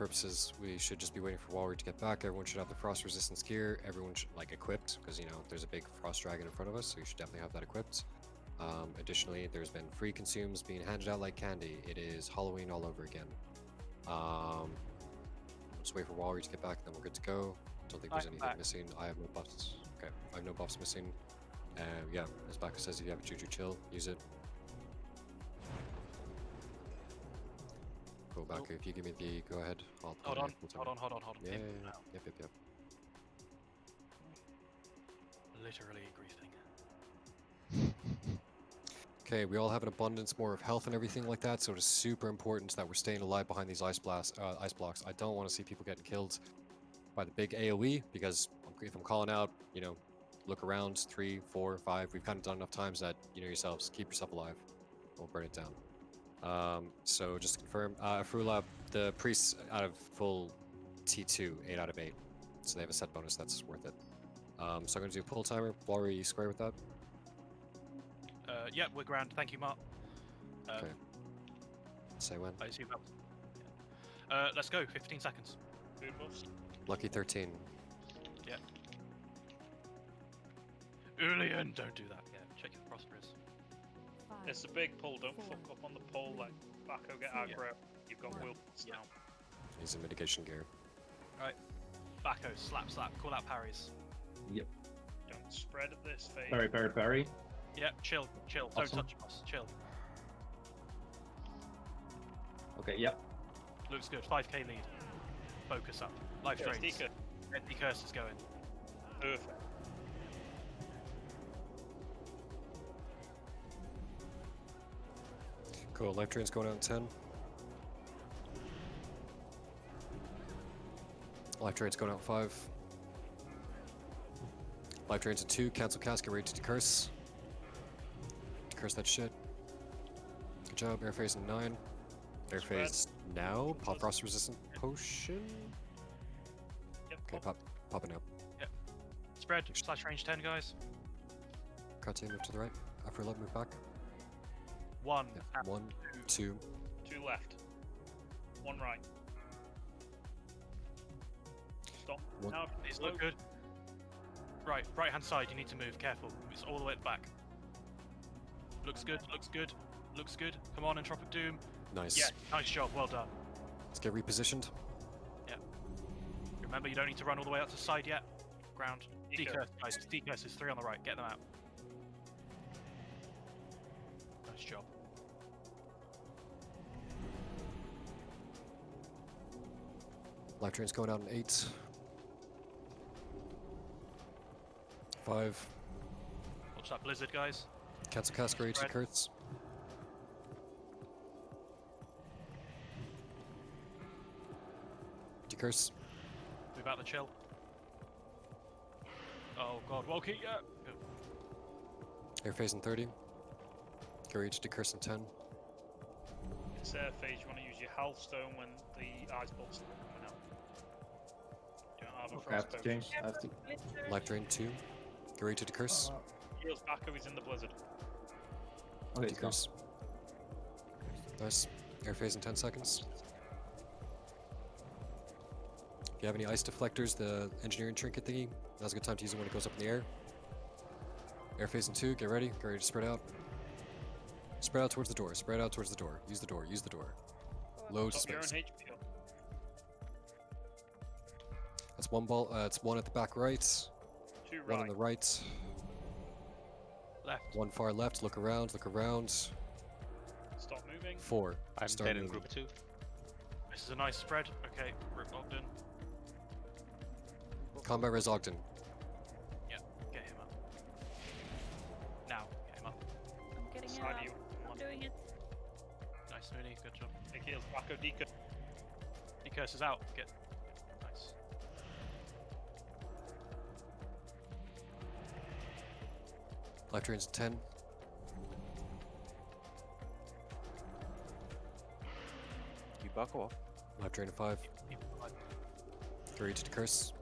purposes, we should just be waiting for Walry to get back. Everyone should have the frost resistance gear. Everyone should like equipped because there's a big frost dragon in front of us, so you should definitely have that equipped. Additionally, there's been free consumes being handed out like candy. It is Halloween all over again. Just wait for Walry to get back, then we're good to go. Don't think there's anything missing. I have no buffs. Okay, I have no buffs missing. Yeah, as Baka says, if you have a Juju chill, use it. Go back. If you give me the go ahead, I'll Hold on. Yeah. Yep. Literally griefing. Okay, we all have an abundance more of health and everything like that, so it is super important that we're staying alive behind these ice blocks. I don't want to see people getting killed by the big AoE, because if I'm calling out, look around, 3, 4, 5. We've kind of done enough times that yourselves, keep yourself alive. Don't burn it down. So just to confirm, Frula, the priests out of full T2, 8 out of 8. So they have a set bonus that's worth it. So I'm going to do a pull timer. Walry, you square with that? Yeah, we're grand. Thank you, Mark. Okay. Say when. I assume that. Let's go. 15 seconds. Lucky 13. Yeah. Julian, don't do that. Yeah, check your prosperous. It's a big pull. Don't fuck up on the pull. Like Backo, get aggro. You've got wilts now. He's in mitigation gear. Right. Backo, slap. Call out parries. Yep. Don't spread at this phase. Parry. Yeah, chill. Awesome. Don't touch us. Chill. Okay, yep. Looks good. 5k lead. Focus up. Life drains. Empty curse is going. Perfect. Cool, life drain's going out in 10. Life drain's going out in 5. Life drain's in 2. Cancel cast, get ready to decurse. Decurse that shit. Good job, air phase in 9. Air phase now. Pop frost resistant potion. Yep. Okay, pop it now. Yep. Spread. Slash range 10, guys. Cut team, move to the right. After 11, move back. 1. Yeah. 1, 2. 2 left. 1 right. Stop. One. Now These look good. Right hand side, you need to move. Careful. It's all the way at the back. Looks good. Come on, Entropic Doom. Nice. Yeah, nice job. Well done. Let's get repositioned. Yeah. Remember, you don't need to run all the way out to side yet. Ground. Decurse, guys. Decurse is 3 on the right. Get them out. Nice job. Life drain's going out in 8. 5. Watch that blizzard, guys. Cancel cast, ready to curse. Decurse. Move out the chill. Oh god, Walkie, yeah. Good. Air phase in 30. Get ready to decurse in 10. it's air phase. You want to use your health stone when the ice bolts are coming out. You don't have a Okay, I have to frostbite. change. I have to. Life drain 2. Get ready to decurse. Heals Backo, he's in the blizzard. Okay, it's gone. Decurse. Nice. Air phase in 10 seconds. If you have any ice deflectors, the engineering trinket thingy, now's a good time to use it when it goes up in the air. Air phase in 2, get ready to spread out. Spread out towards the door, spread out towards the door. Use the door. Loads of Top your own space. HP up. That's one ball, it's one at the back right, 2 one right. on the right, Left. one far left, look around. Stop moving. 4. I'm Start dead in moving. group 2. This is a nice spread. Okay, Rip Ogden. Combat res Ogden. Yeah, get him up. Now, get him up. I'm getting it Side up. you. I'm doing it. Nice, Mooney. Good job. It heals Backo, Deacon. Decurse is out. Get. Nice. Life drains 10. You buck off. Life drain 5. Keep it alive. Get ready to decurse.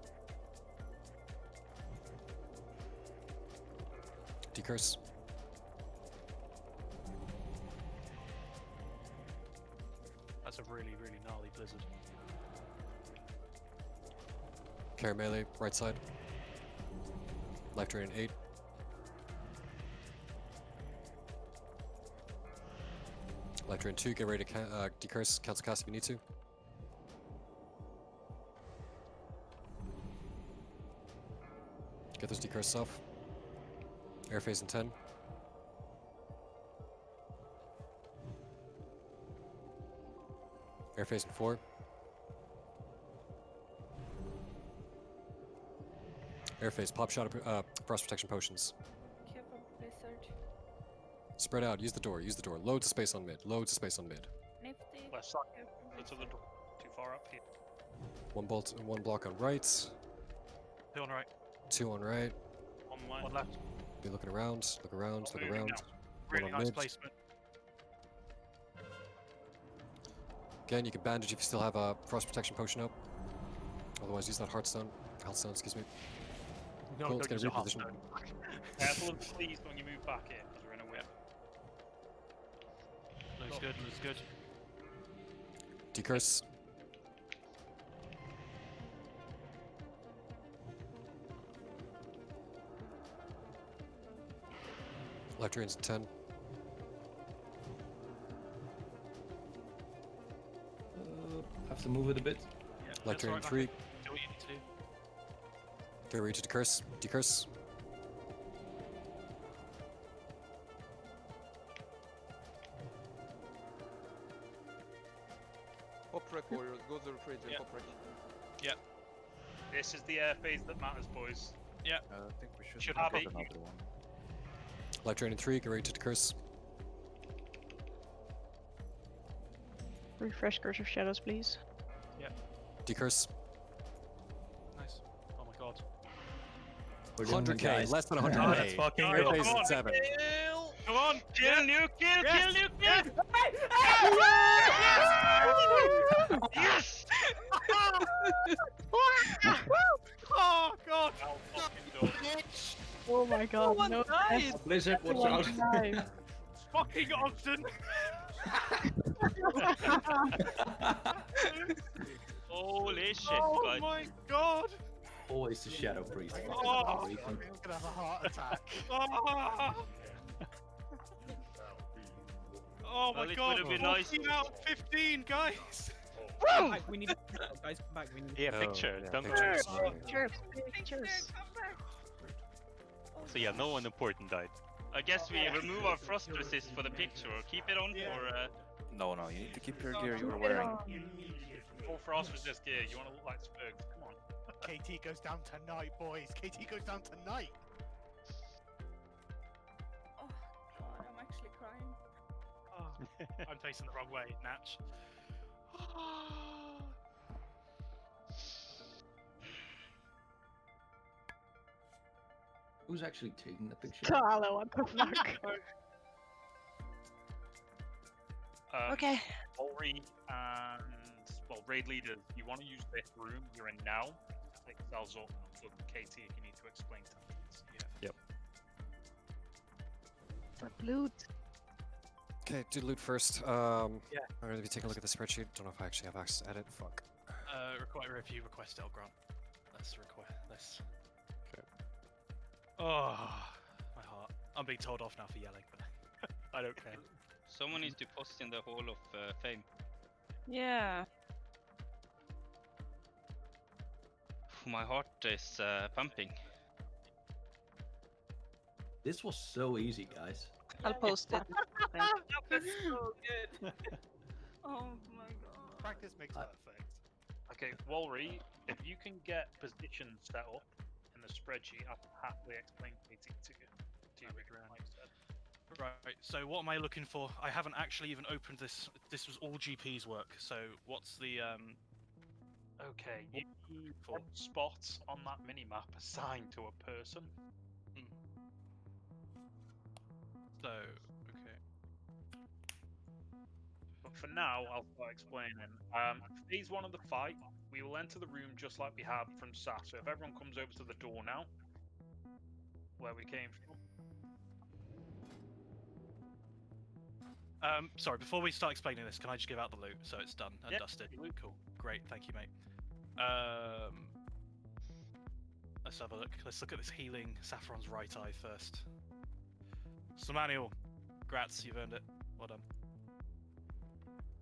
Decurse. That's a really, really gnarly blizzard. Carry melee, right side. Life drain in 8. Life drain 2, get ready to decurse, cancel cast if you need to. Get those decurses off. Air phase in 10. Air phase in 4. Air phase, pop shot of frost protection potions. Careful, blizzard. Spread out, use the door, use the door. Loads of space on mid, loads of space on mid. Nifty. Left side. Careful, Go to the blizzard. door. Too far up here. One bolt and one block on right. 2 on right. 2 on right. On line. 1 left. Be looking around, look around, Not look moving around. now. Really on nice mid. placement. Again, you can bandage if you still have a frost protection potion up. Otherwise, use that heartstone. Healthstone, excuse me. No, Cool, let's don't get a use your reposition. heartstone. Careful of the fleas when you move back here, because we're in a whip. Looks good, looks good. Decurse. Left drains in 10. Have to move it a bit. Yeah, Left that's drain in right, 3. Do what you need to do. Get ready to decurse. Decurse. Pop wreck warriors, go to the fridge and Yeah. pop wreck. This is the air phase that matters, boys. I think we should Should have have it. another one. Left drain in 3. Get ready to decurse. Refresh Curse of Shadows, please. Decurse. Nice. Oh my god. We're doing it, 100k, guys. less than 100k. Oh, that's fucking Air good. phase Come in on. 7. Come on! Kill, nuke, kill, kill, nuke, kill! Yes! Oh god! Now fucking done. Oh my god, no. Blizzard, watch out. Nice. Fucking Ogden! Holy shit, Oh guys. my god! Always the Shadow Priest. fucking Oh, Reason. I'm gonna have a heart attack. Ah! Oh my Well, it god! would've been nice. 14 out of 15, guys! Guys, we need guys, come back. We need. Yeah, Oh, picture. yeah, Don't pictures. Cheers, Thank you, cheers. come back. So yeah, no one important died. I guess we remove our frost resist for the picture, or keep it on for No, you need to keep your gear you were wearing. full frost resist gear. You want to look like Spurgs? Come on. KT goes down tonight, boys. KT goes down tonight. Oh god, I'm actually crying. Oh, I'm facing the wrong way, Natch. Who's actually taking the picture? Carlo, what the fuck? Okay. Ulri and well, raid leaders, you want to use this room you're in now to take cells up to KT if you need to explain things. Yeah. For loot. Okay, do the loot first. I'm gonna be taking a look at the spreadsheet. Don't know if I actually have access to edit. Fuck. Require review request Elgrant. Let's request this. Okay. Oh, my heart. I'm being told off now for yelling, but I don't care. Someone needs to post in the Hall of Fame. Yeah. My heart is pumping. This was so easy, guys. I'll post it. That was so good. Oh my god. Practice makes perfect. Okay, Walry, if you can get positions set up in the spreadsheet, I can happily explain KT to you. Like I said. Right, so what am I looking for? I haven't actually even opened this. This was all GP's work, so what's the, Okay, you need one spot on that minimap assigned to a person. so, okay. But for now, I'll start explaining. Phase 1 of the fight, we will enter the room just like we have from SAS. So if everyone comes over to the door now, where we came from. Sorry, before we start explaining this, can I just give out the loot so it's done and Yeah, dusted? loot. Cool, great, thank you, mate. Let's have a look. Let's look at this healing Sapphiron's right eye first. So Manuel, grats, you've earned it. Well done.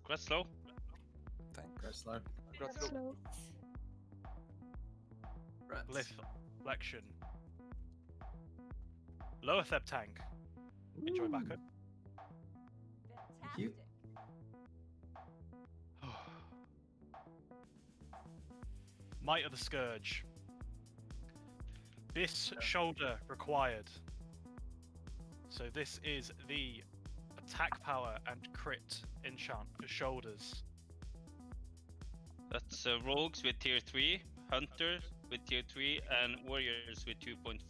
Gretzlow. Thanks. slow. Slow. Glyph, Flexion. Lower Theb Tank. Enjoy backup. Thank you. Might of the Scourge. This shoulder required. So this is the attack power and crit enchant for shoulders. That's rogues with tier 3, hunters with tier 3, and warriors with 2.5.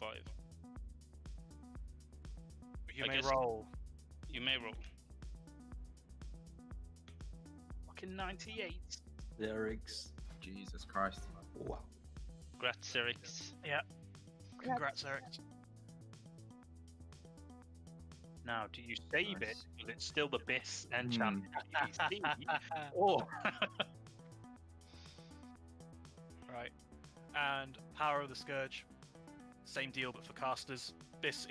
You I may guess- roll. You may roll. Fucking 98. Lyrics. Jesus Christ. Wow. Gratzerix. Congrats, Eric. Now, do you save it? Nice. Because it's still the BIS enchant PC, or Right. And Power of the Scourge. Same deal, but for casters. Bis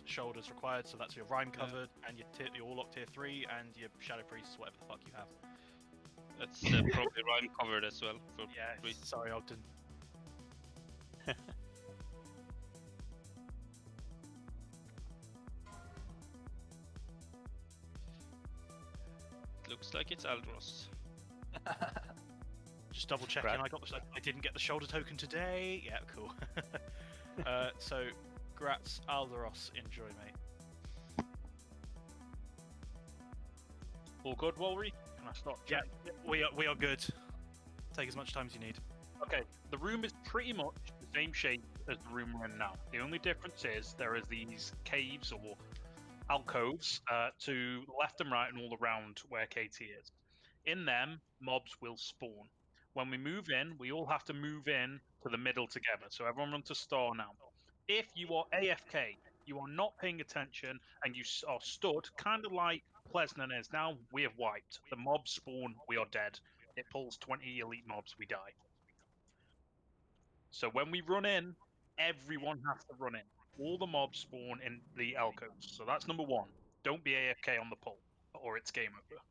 shoulders required, so that's your rhyme covered, and your Warlock tier 3, and your Shadow Priests, whatever the fuck you have. That's probably rhyme covered as well. For Yeah, priests. sorry, Ogden. Looks like it's Aldros. Just double checking. I didn't get the shoulder token today. Yeah, cool. So, Gratz Alderos, enjoy, mate. all good, Walry? Can I stop? Yeah, we are good. Take as much time as you need. Okay, the room is pretty much the same shape as the room we're in now. The only difference is there is these caves or alcoves to the left and right and all around where KT is. In them, mobs will spawn. When we move in, we all have to move in to the middle together. So everyone run to star now. If you are AFK, you are not paying attention, and you are stood, kind of like Pleasant is now, we have wiped. The mobs spawn, we are dead. It pulls 20 elite mobs, we die. So when we run in, everyone has to run in. All the mobs spawn in the alcoves. So that's number one. Don't be AFK on the pull, or it's game over.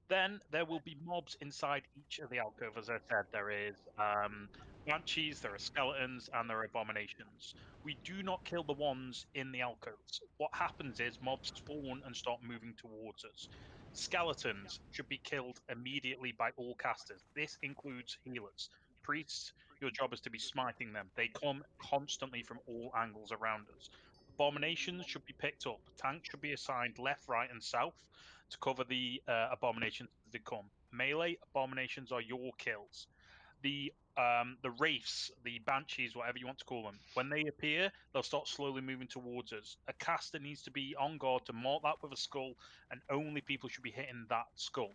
Then there will be mobs inside each of the alcove. As I said, there is banshees, there are skeletons, and there are abominations. We do not kill the ones in the alcoves. What happens is mobs spawn and start moving towards us. Skeletons should be killed immediately by all casters. This includes healers. Priests, your job is to be smiting them. They come constantly from all angles around us. Abominations should be picked up. Tanks should be assigned left, right, and south to cover the abominations as they come. Melee abominations are your kills. The wraiths, the banshees, whatever you want to call them, when they appear, they'll start slowly moving towards us. A caster needs to be on guard to mark that with a skull, and only people should be hitting that skull.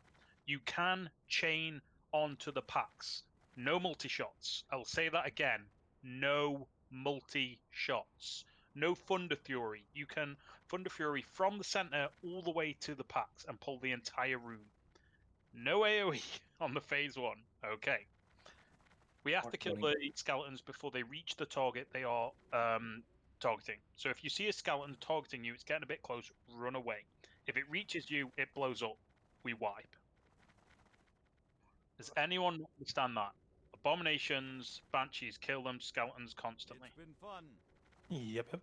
You can chain onto the packs. No multi shots. I'll say that again. No multi shots. No Thunder Fury. You can Thunder Fury from the center all the way to the packs and pull the entire room. No AoE on the phase one. Okay. We have to kill the skeletons before they reach the target they are targeting. So if you see a skeleton targeting you, it's getting a bit close, run away. If it reaches you, it blows up. We wipe. Does anyone understand that? Abominations, banshees, kill them, skeletons constantly. It's been fun. Yep.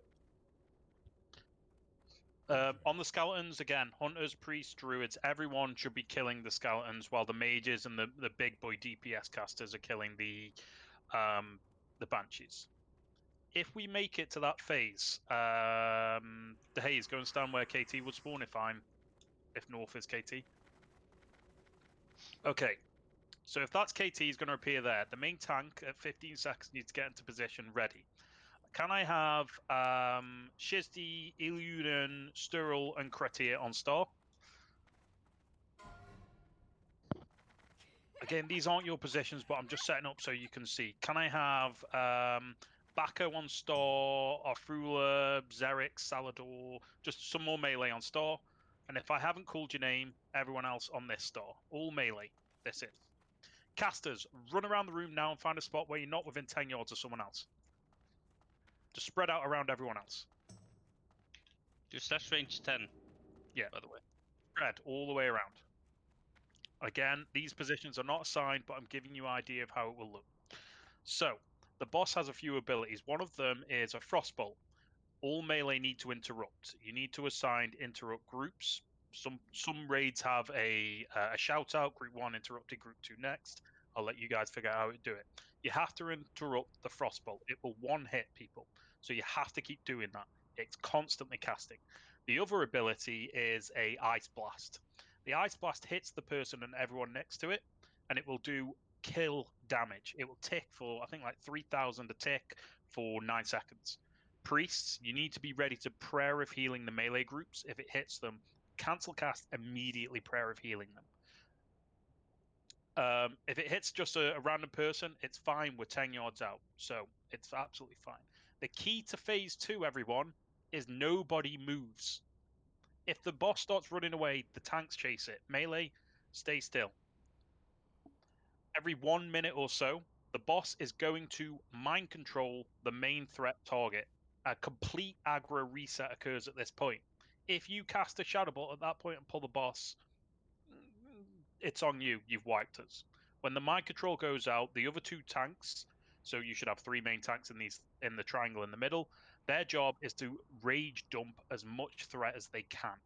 On the skeletons, again, hunters, priests, druids, everyone should be killing the skeletons, while the mages and the big boy DPS casters are killing the banshees. If we make it to that phase, the Haze, go and stand where KT would spawn if north is KT. Okay, so if that's KT, he's going to appear there. The main tank at 15 seconds needs to get into position, ready. Can I have Shizdi, Iluden, Sturl, and Kretia on star? Again, these aren't your positions, but I'm just setting up so you can see. Can I have Bako on star, Arfrula, Xerix, Salador, just some more melee on star? And if I haven't called your name, everyone else on this star. All melee. This is. Casters, run around the room now and find a spot where you're not within 10 yards of someone else. Just spread out around everyone else. Do slash range 10. Yeah. By the way. Spread all the way around. Again, these positions are not assigned, but I'm giving you an idea of how it will look. So, the boss has a few abilities. One of them is a Frostbolt. All melee need to interrupt. You need to assign interrupt groups. Some raids have a shout out. Group 1 interrupted, Group 2 next. I'll let you guys figure out how to do it. You have to interrupt the Frostbolt. It will one-hit people, so you have to keep doing that. It's constantly casting. The other ability is a Ice Blast. The Ice Blast hits the person and everyone next to it, and it will do kill damage. It will tick for, I think, like 3,000 a tick for 9 seconds. Priests, you need to be ready to Prayer of Healing the melee groups. If it hits them, cancel cast immediately Prayer of Healing them. If it hits just a random person, it's fine. We're 10 yards out, so it's absolutely fine. The key to phase 2, everyone, is nobody moves. If the boss starts running away, the tanks chase it. Melee, stay still. Every 1 minute or so, the boss is going to mind control the main threat target. A complete aggro reset occurs at this point. If you cast a Shadow Bolt at that point and pull the boss, it's on you. You've wiped us. When the mind control goes out, the other 2 tanks, so you should have 3 main tanks in the triangle in the middle, their job is to rage dump as much threat as they can.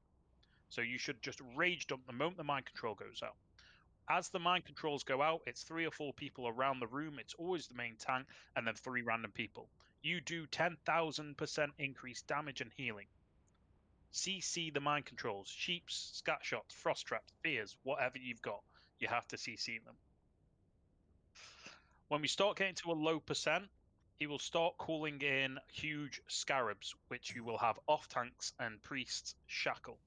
So you should just rage dump the moment the mind control goes out. As the mind controls go out, it's 3 or 4 people around the room. It's always the main tank, and then 3 random people. You do 10,000% increased damage and healing. CC the mind controls, sheeps, scat shots, frost traps, fears, whatever you've got. You have to CC them. When we start getting to a low percent, he will start calling in huge scarabs, which you will have off tanks and priests shackle.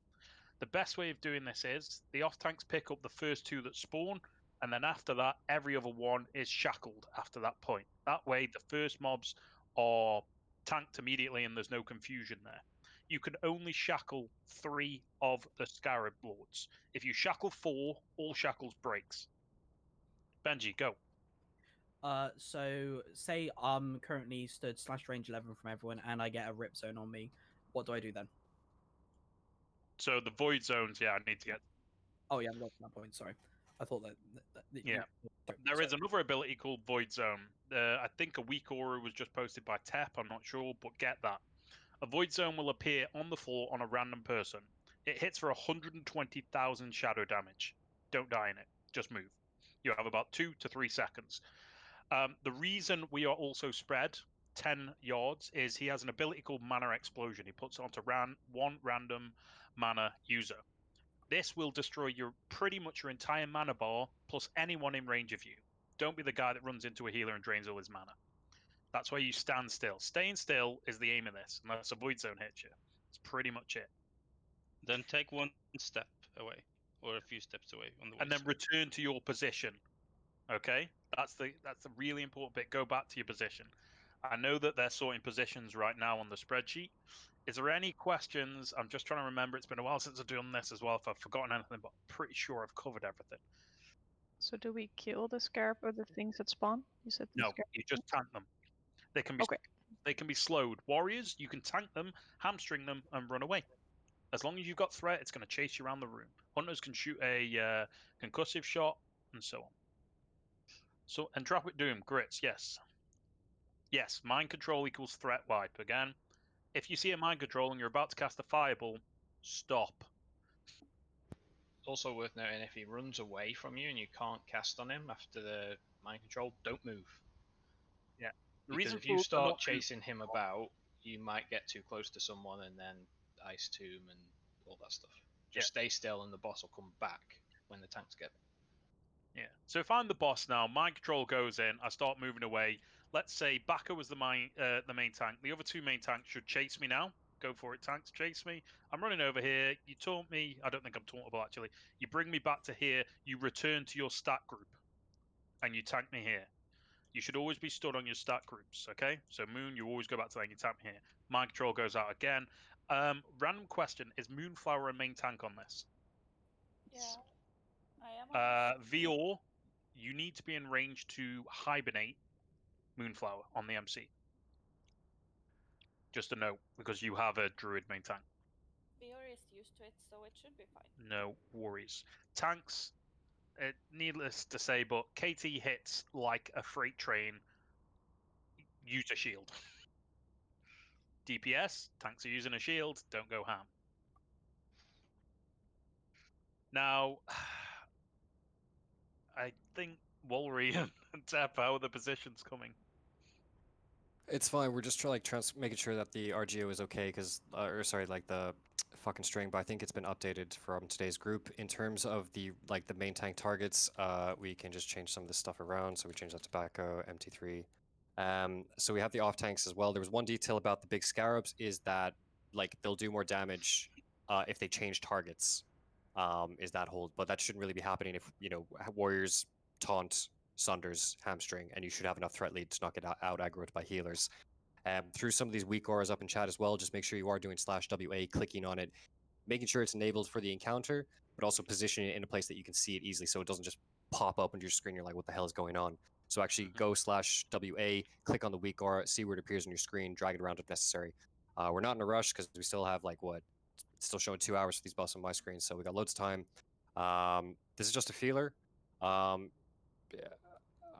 The best way of doing this is the off tanks pick up the first 2 that spawn, and then after that, every other one is shackled after that point. That way, the first mobs are tanked immediately and there's no confusion there. You can only shackle 3 of the Scarab Lords. If you shackle 4, all shackles breaks. Benji, go. So say I'm currently stood slash range 11 from everyone and I get a rip zone on me. What do I do then? So the void zones, yeah, I need to get. Oh yeah, I'm not at that point. Sorry, I thought that. Yeah, there is another ability called Void Zone. I think a weak aura was just posted by Tep. I'm not sure, but get that. A Void Zone will appear on the floor on a random person. It hits for 120,000 shadow damage. Don't die in it. Just move. You have about 2 to 3 seconds. The reason we are also spread 10 yards is he has an ability called Mana Explosion. He puts it onto one random mana user. This will destroy pretty much your entire mana bar plus anyone in range of you. Don't be the guy that runs into a healer and drains all his mana. That's why you stand still. Staying still is the aim of this, unless a void zone hits you. It's pretty much it. Then take 1 step away, or a few steps away on the way. And then return to your position. Okay, that's the really important bit. Go back to your position. I know that they're sorting positions right now on the spreadsheet. Is there any questions? I'm just trying to remember. It's been a while since I've done this as well. If I've forgotten anything, but I'm pretty sure I've covered everything. So do we kill the scarab or the things that spawn? You said no. You just tank them. They can be They can be slowed. Warriors, you can tank them, hamstring them, and run away. As long as you've got threat, it's going to chase you around the room. Hunters can shoot a concussive shot, and so on. So Entropic Doom, grits, yes. Yes, mind control equals threat wipe. Again, if you see a mind control and you're about to cast a fireball, stop. It's also worth noting if he runs away from you and you can't cast on him after the mind control, don't move. Yeah. Because if you start chasing him about, you might get too close to someone and then Ice Tomb and all that stuff. Just stay still and the boss will come back when the tanks get there. Yeah. So if I'm the boss now, mind control goes in, I start moving away. Let's say Baka was the main tank. The other 2 main tanks should chase me now. Go for it, tanks, chase me. I'm running over here. You taunt me. I don't think I'm tauntable, actually. You bring me back to here. You return to your stat group. And you tank me here. You should always be stood on your stat groups, okay? So Moon, you always go back to that and you tank me here. Mind control goes out again. Random question. Is Moonflower a main tank on this? Yeah. I am. Vior, you need to be in range to hibernate Moonflower on the MC. Just a note, because you have a druid main tank. Bior is used to it, so it should be fine. No worries. Tanks, needless to say, but KT hits like a freight train. Use a shield. DPS, tanks are using a shield, don't go ham. Now, I think Wolry and Tap, how are the positions coming? It's fine. We're just making sure that the RGO is okay, because, or sorry, like the fucking string. But I think it's been updated from today's group. In terms of the the main tank targets, we can just change some of this stuff around. So we changed that to Tobacco, MT3. So we have the off tanks as well. There was one detail about the big scarabs is that they'll do more damage if they change targets. Is that hold? But that shouldn't really be happening if warriors taunt Sunders hamstring, and you should have enough threat lead to not get out aggroed by healers. Through some of these weak auras up in chat as well, just make sure you are doing /WA, clicking on it, making sure it's enabled for the encounter, but also positioning it in a place that you can see it easily so it doesn't just pop up on your screen. You're like, what the hell is going on? So actually go /WA, click on the weak aura, see where it appears on your screen, drag it around if necessary. We're not in a rush because we still have it's still showing 2 hours for these buffs on my screen, so we got loads of time. This is just a feeler. I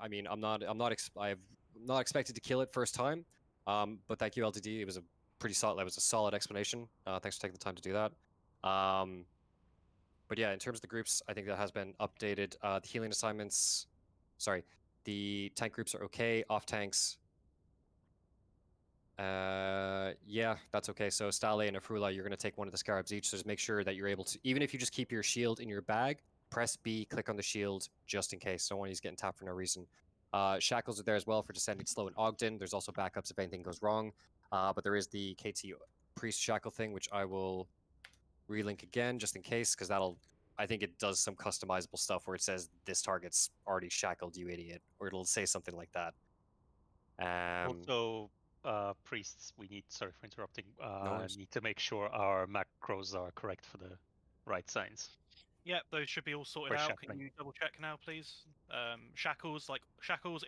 mean, I'm not expected to kill it first time. But thank you, LTD. It was a pretty solid. That was a solid explanation. Thanks for taking the time to do that. But yeah, in terms of the groups, I think that has been updated. The healing assignments, sorry, the tank groups are okay. Off tanks, yeah, that's okay. So Stale and Afrula, you're going to take one of the scarabs each. So just make sure that you're able to, even if you just keep your shield in your bag, press B, click on the shield just in case. Don't want he's getting tapped for no reason. Shackles are there as well for descending slow in Ogden. There's also backups if anything goes wrong. But there is the KT priest shackle thing, which I will relink again just in case, because I think it does some customizable stuff where it says this target's already shackled, you idiot, or it'll say something like that. Also, priests, we need, sorry for interrupting, No worries. need to make sure our macros are correct for the right signs. Yep, those should be all sorted For out. shackling. Can you double check now, please? Shackles,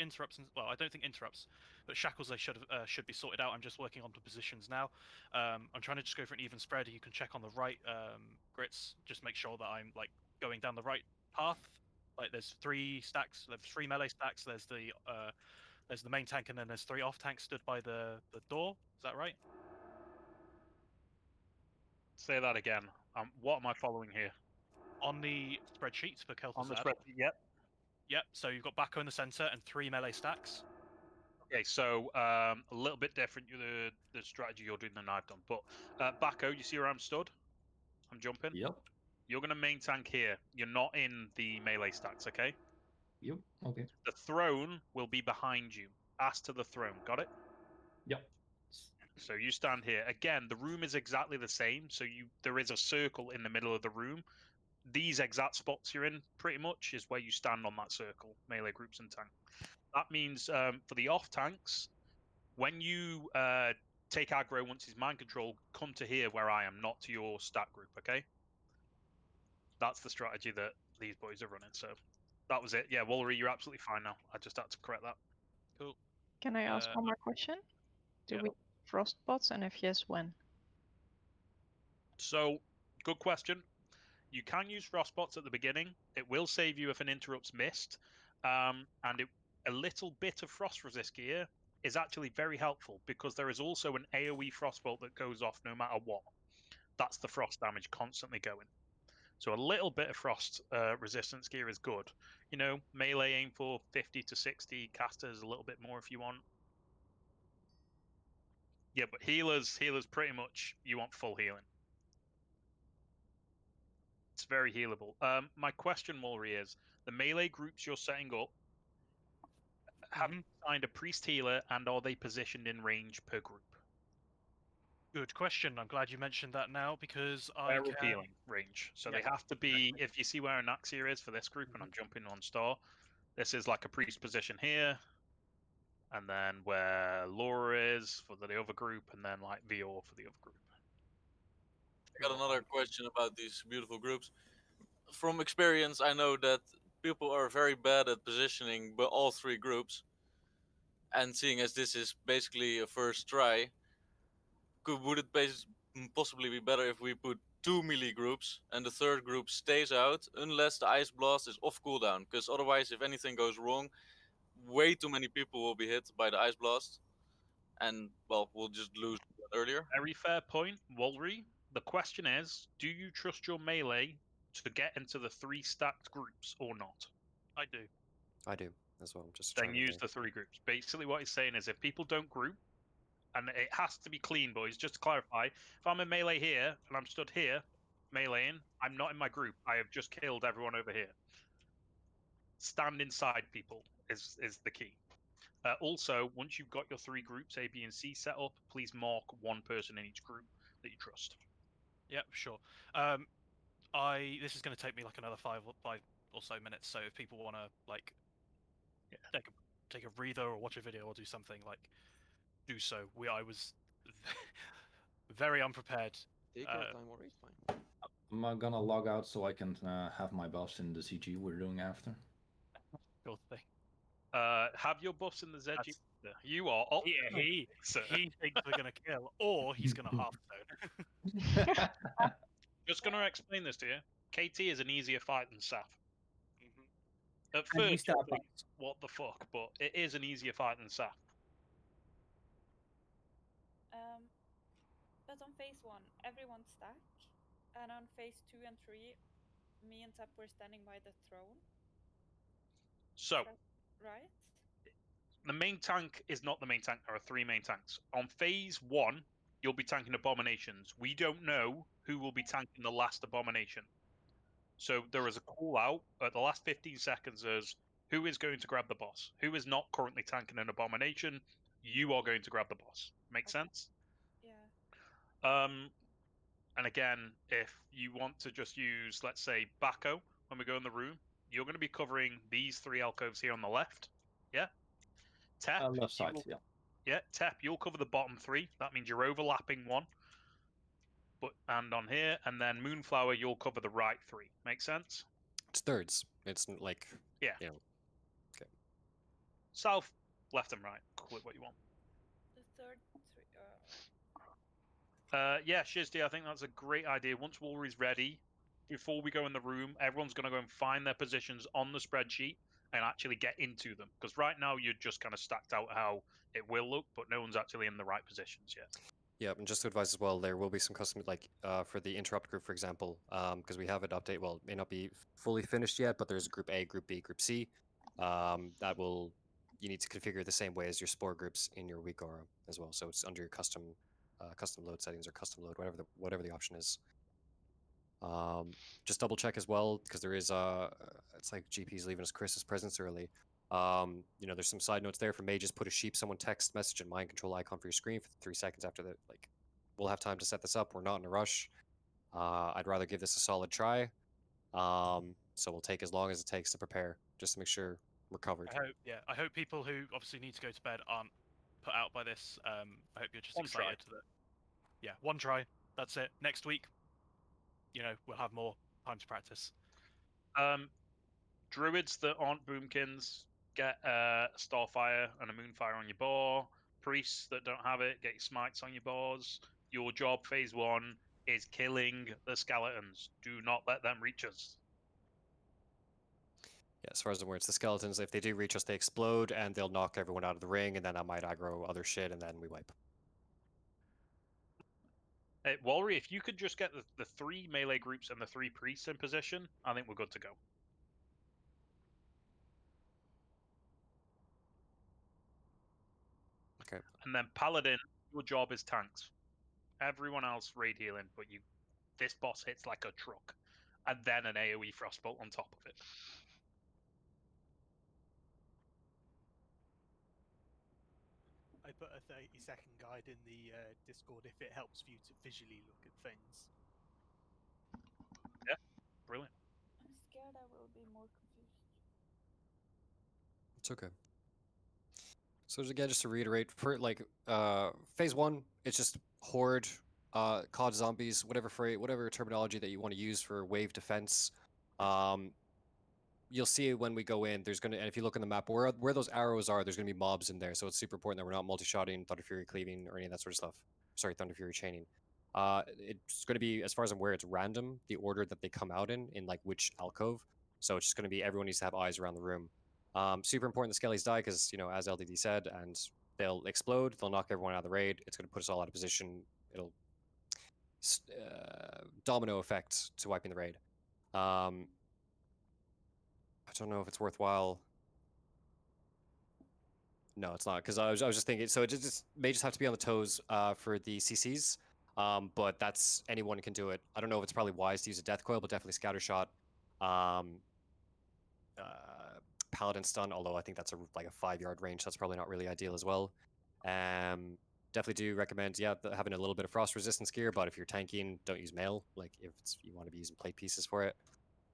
interrupts, and well, I don't think interrupts, but shackles they should be sorted out. I'm just working on the positions now. I'm trying to just go for an even spread. You can check on the right grits. Just make sure that I'm going down the right path. There's 3 stacks. There's 3 melee stacks. There's the main tank, and then there's 3 off tanks stood by the door. Is that right? Say that again. What am I following here? On the spreadsheet for Kel'thuzad. On the spreadsheet, yep. Yep, so you've got Bacco in the center and 3 melee stacks. Okay, so a little bit different the strategy you're doing than I've done. But Bacco, you see where I'm stood? I'm jumping? Yep. You're going to main tank here. You're not in the melee stacks, okay? Yep. Okay. The throne will be behind you. Ass to the throne. Got it? Yep. So you stand here. Again, the room is exactly the same. So there is a circle in the middle of the room. These exact spots you're in, pretty much, is where you stand on that circle, melee groups and tank. That means for the off tanks, when you take aggro once he's mind control, come to here where I am, not to your stat group, okay? That's the strategy that these boys are running. So that was it. Yeah, Wollery, you're absolutely fine now. I just had to correct that. Cool. Can I ask one more question? Do we frost bots, and if yes, when? So, good question. You can use frostbots at the beginning. It will save you if an interrupt's missed. And a little bit of frost resist gear is actually very helpful because there is also an AoE frostbolt that goes off no matter what. That's the frost damage constantly going. So a little bit of frost resistance gear is good. You know, melee aim for 50 to 60, casters a little bit more if you want. Yeah, but healers pretty much, you want full healing. It's very healable. My question, Mulry, is the melee groups you're setting up, have you assigned a priest healer, and are they positioned in range per group? Good question. I'm glad you mentioned that now because They're healing range. So they have to be, if you see where Naxxramas is for this group, and I'm jumping on star, this is like a priest position here, and then where Laura is for the other group, and then like Vior for the other group. I got another question about these beautiful groups. From experience, I know that people are very bad at positioning but all three groups. And seeing as this is basically a first try, would it possibly be better if we put 2 melee groups and the third group stays out unless the ice blast is off cooldown? Because otherwise, if anything goes wrong, way too many people will be hit by the ice blast, and well, we'll just lose earlier. Very fair point, Walry. The question is, do you trust your melee to get into the 3 stacked groups or not? I do. I do as well. Just then use the 3 groups. Basically, what he's saying is, if people don't group, and it has to be clean, boys. Just to clarify, if I'm in melee here and I'm stood here, meleeing, I'm not in my group. I have just killed everyone over here. Stand inside people is the key. Also, once you've got your 3 groups, A, B, and C set up, please mark one person in each group that you trust. Yep, sure. This is going to take me like another 5 or so minutes. So if people want to like take a breather or watch a video or do something, like do so. I was very unprepared. Take your time, Worry, it's fine. I'm gonna log out so I can have my buffs in the CG we're doing after. Cool thing. Have your buffs in the ZG. You are. He thinks we're gonna kill, or he's gonna half zone. Just gonna explain this to you. KT is an easier fight than Saf. At And we first, start you think, what the fuck? But it is an easier fight than Saf. But on phase 1, everyone stack, and on phase 2 and 3, me and Tap were standing by the throne. So, right? the main tank is not the main tank. There are 3 main tanks. On phase 1, you'll be tanking abominations. We don't know who will be tanking the last abomination. So there is a call out at the last 15 seconds as who is going to grab the boss? Who is not currently tanking an abomination? You are going to grab the boss. Make sense? Yeah. And again, if you want to just use, let's say, Bacco when we go in the room, you're going to be covering these 3 alcoves here on the left. Yeah? Tep, left side, yeah. Yeah, Tep, you'll cover the bottom 3. That means you're overlapping 1. And on here, and then Moonflower, you'll cover the right 3. Make sense? It's thirds. It's like, yeah. You know, okay. South, left, and right. Call it what you want. The third 3. Yeah, Shizdy, I think that's a great idea. Once Walry's ready, before we go in the room, everyone's going to go and find their positions on the spreadsheet and actually get into them. Because right now, you're just kind of stacked out how it will look, but no one's actually in the right positions yet. Yeah, and just to advise as well, there will be some custom, like for the interrupt group, for example, because we have it update. Well, it may not be fully finished yet, but there's Group A, Group B, Group C. That will, you need to configure the same way as your spore groups in your weak aura as well. So it's under your custom load settings or custom load, whatever the option is. Just double check as well, because there is it's like GP's leaving us Chris's presence early. You know, there's some side notes there for mages. Put a sheep, someone text message, and mind control icon for your screen for 3 seconds after that. Like, we'll have time to set this up. We're not in a rush. I'd rather give this a solid try. So we'll take as long as it takes to prepare, just to make sure we're covered. I hope people who obviously need to go to bed aren't put out by this. I hope you're just excited that. Yeah, 1 try. That's it. Next week, you know, we'll have more time to practice. Druids that aren't boomkins get a Starfire and a Moonfire on your bar. Priests that don't have it get your smites on your bars. Your job, phase 1, is killing the skeletons. Do not let them reach us. Yeah, as far as I'm aware, it's the skeletons. If they do reach us, they explode, and they'll knock everyone out of the ring, and then I might aggro other shit, and then we wipe. Hey, Walry, if you could just get the 3 melee groups and the 3 priests in position, I think we're good to go. Okay. And then Paladin, your job is tanks. Everyone else raid healing, but this boss hits like a truck. And then an AoE Frostbolt on top of it. I put a 30-second guide in the Discord if it helps you to visually look at things. Yeah, brilliant. I'm scared I will be more confused. It's okay. So again, just to reiterate, for like phase 1, it's just horde, COD zombies, whatever terminology that you want to use for wave defense. you'll see when we go in. There's gonna, and if you look on the map where those arrows are, there's gonna be mobs in there. So it's super important that we're not multi-shotting, Thunder Fury cleaving, or any of that sort of stuff. Sorry, Thunder Fury chaining. It's gonna be, as far as I'm aware, it's random the order that they come out in like which alcove. So it's just gonna be everyone needs to have eyes around the room. Super important the Skellies die because, you know, as LDD said, and they'll explode. They'll knock everyone out of the raid. It's gonna put us all out of position. It'll domino effect to wiping the raid. I don't know if it's worthwhile. No, it's not, because I was just thinking. So it just may just have to be on the toes for the CCs, but that's anyone can do it. I don't know if it's probably wise to use a death coil, but definitely scatter shot, paladin stun. Although I think that's like a 5-yard range, so that's probably not really ideal as well. Definitely do recommend, yeah, having a little bit of frost resistance gear, but if you're tanking, don't use mail. Like if you want to be using plate pieces for it.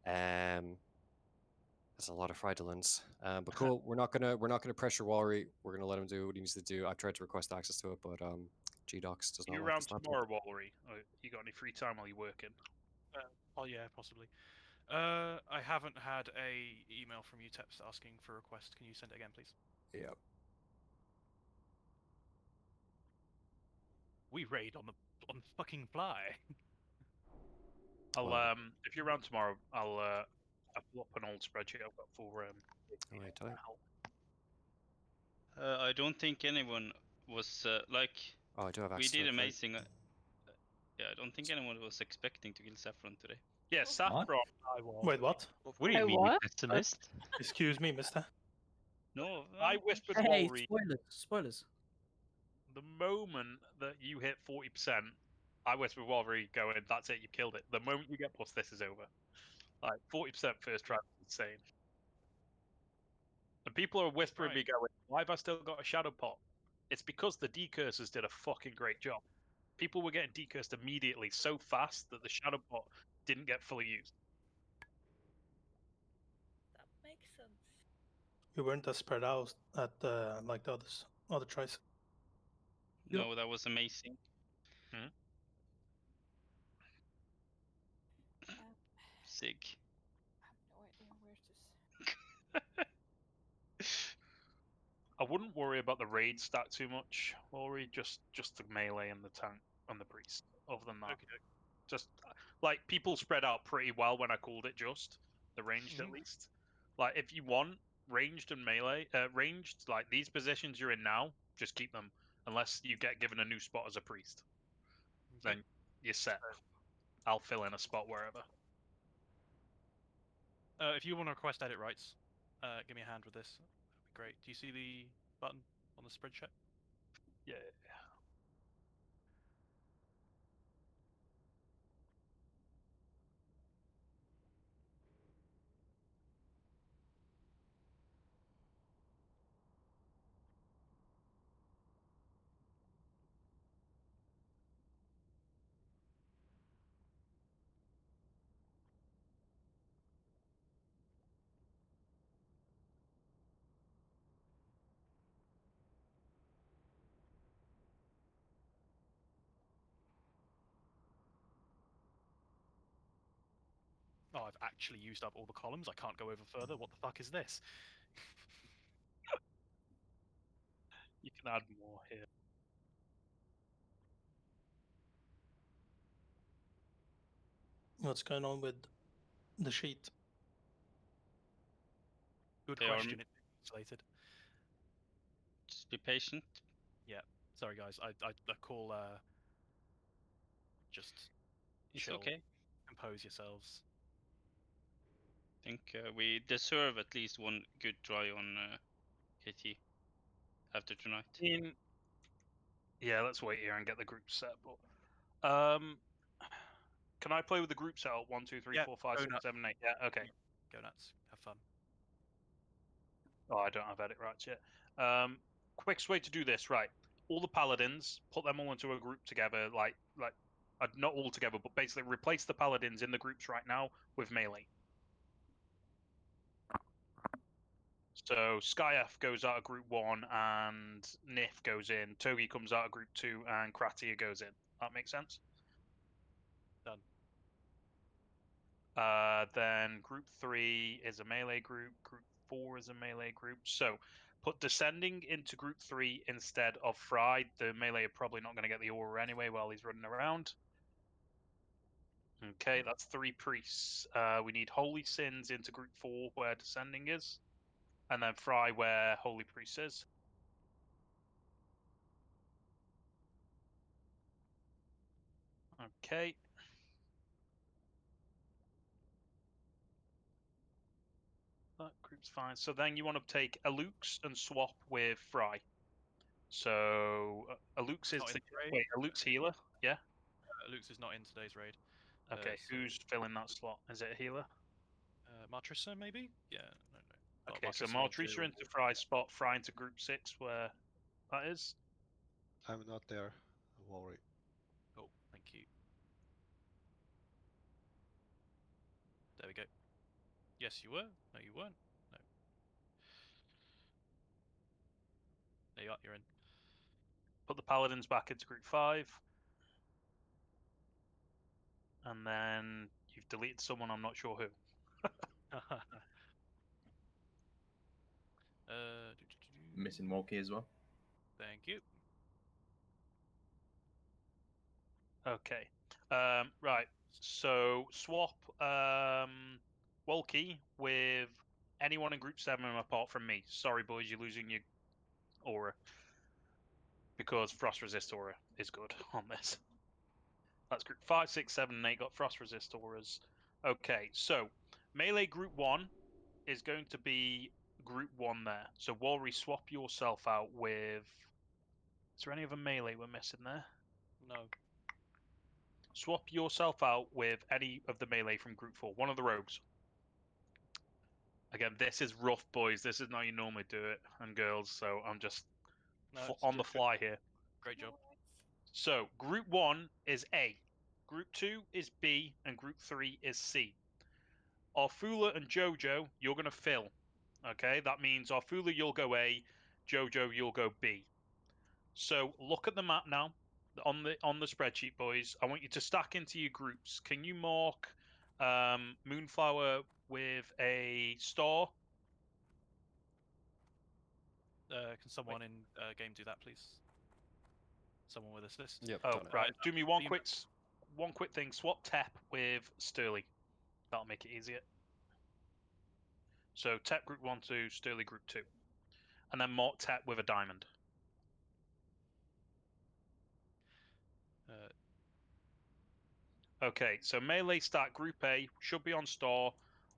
That's a lot of fraudulence. But cool. We're not gonna pressure Walry. We're gonna let him do what he needs to do. I've tried to request access to it, but GDocs does not You like around this laptop. tomorrow, Wallery? You got any free time while you're working? Oh yeah, possibly. I haven't had a email from UTEPS asking for a request. Can you send it again, please? Yeah. We raid on the fucking fly. I'll if you're around tomorrow, I'll pull up an old spreadsheet I've got for Oh, wait, tight. I don't think anyone was like. Oh, I do have We access to did it, right? amazing. Yeah, I don't think anyone was expecting to kill Sapphiron today. Yeah, Sapphiron. I was. Wait, what? What do you mean, you pessimist? Excuse me, mister. No, I whispered Hey, Wallery. spoilers. The moment that you hit 40%, I whispered Wallery going, "That's it, you killed it." The moment you get plus, this is over. Like 40% first try is insane. And people are whispering me going, "Why have I still got a shadow pot?" It's because the decursors did a fucking great job. People were getting decursed immediately so fast that the shadow pot didn't get fully used. That makes sense. You weren't as spread out at like the other tries. No, that was amazing. Sig. I have no idea where to. I wouldn't worry about the raid stat too much. Worry just the melee and the tank and the priest. Other than that, just like people spread out pretty well when I called it just the ranged at least. Like if you want ranged and melee, ranged like these positions you're in now, just keep them unless you get given a new spot as a priest. Then you're set. I'll fill in a spot wherever. If you want to request edit rights, give me a hand with this. That'd be great. Do you see the button on the spreadsheet? Yeah. Oh, I've actually used up all the columns. I can't go over further. What the fuck is this? You can add more here. What's going on with the sheet? Good They question. are- It's insulated. Just be patient. Yeah. Sorry, guys. I call just It's chill. okay. Compose yourselves. I think we deserve at least one good try on KT after tonight. Yeah, let's wait here and get the group set. But can I play with the group set? 1, 2, 3, 4, 5, 6, 7, 8. Yeah, okay. Go nuts. Have fun. Oh, I don't have edit rights yet. Quickest way to do this, right? All the paladins, put them all into a group together, like not all together, but basically replace the paladins in the groups right now with melee. So Skyf goes out of group 1 and Nif goes in. Togi comes out of group 2 and Kratia goes in. That makes sense? Done. Then group 3 is a melee group. Group 4 is a melee group. So put descending into group 3 instead of Fry. The melee are probably not going to get the aura anyway while he's running around. Okay, that's 3 priests. We need holy sins into group 4 where descending is, and then Fry where holy priest is. Okay. That group's fine. So then you want to take Alux and swap with Fry. So Alux is Alux healer, yeah. Alux is not in today's raid. Okay, So, who's filling that slot? Is it a healer? Martrissa, maybe? Yeah, no. Well, Okay, so Martrissa Martrissa into Fry's spot, Fry into group 6 where that is. I'm not there. Don't worry. Oh, thank you. There we go. Yes, you were. No, you weren't. No. There you are. You're in. Put the paladins back into group 5. And then you've deleted someone, I'm not sure who. Missing Moki as well. Thank you. Okay. Right. So swap Wolkie with anyone in group 7 apart from me. Sorry, boys, you're losing your aura. Because Frost Resist aura is good on this. That's group 5, 6, 7, and 8 got Frost Resist auras. Okay, so melee group 1 is going to be group 1 there. So Walry, swap yourself out with... Is there any other melee we're missing there? No. Swap yourself out with any of the melee from group 4. One of the rogues. Again, this is rough, boys. This is not how you normally do it, and girls, so I'm just on the fly here. Great job. So, group 1 is A. Group 2 is B, and group 3 is C. Arfula and Jojo, you're going to fill. Okay, that means Arfula, you'll go A. Jojo, you'll go B. So, look at the map now. On the spreadsheet, boys, I want you to stack into your groups. Can you mark Moonflower with a star? Can someone in game do that, please? Someone with assist. Yep. Oh, right. Do me one quick thing. Swap Tep with Sturley. That'll make it easier. So Tep group 1 to Sturley group 2, and then mark Tep with a diamond. Okay, so melee stat group A should be on star.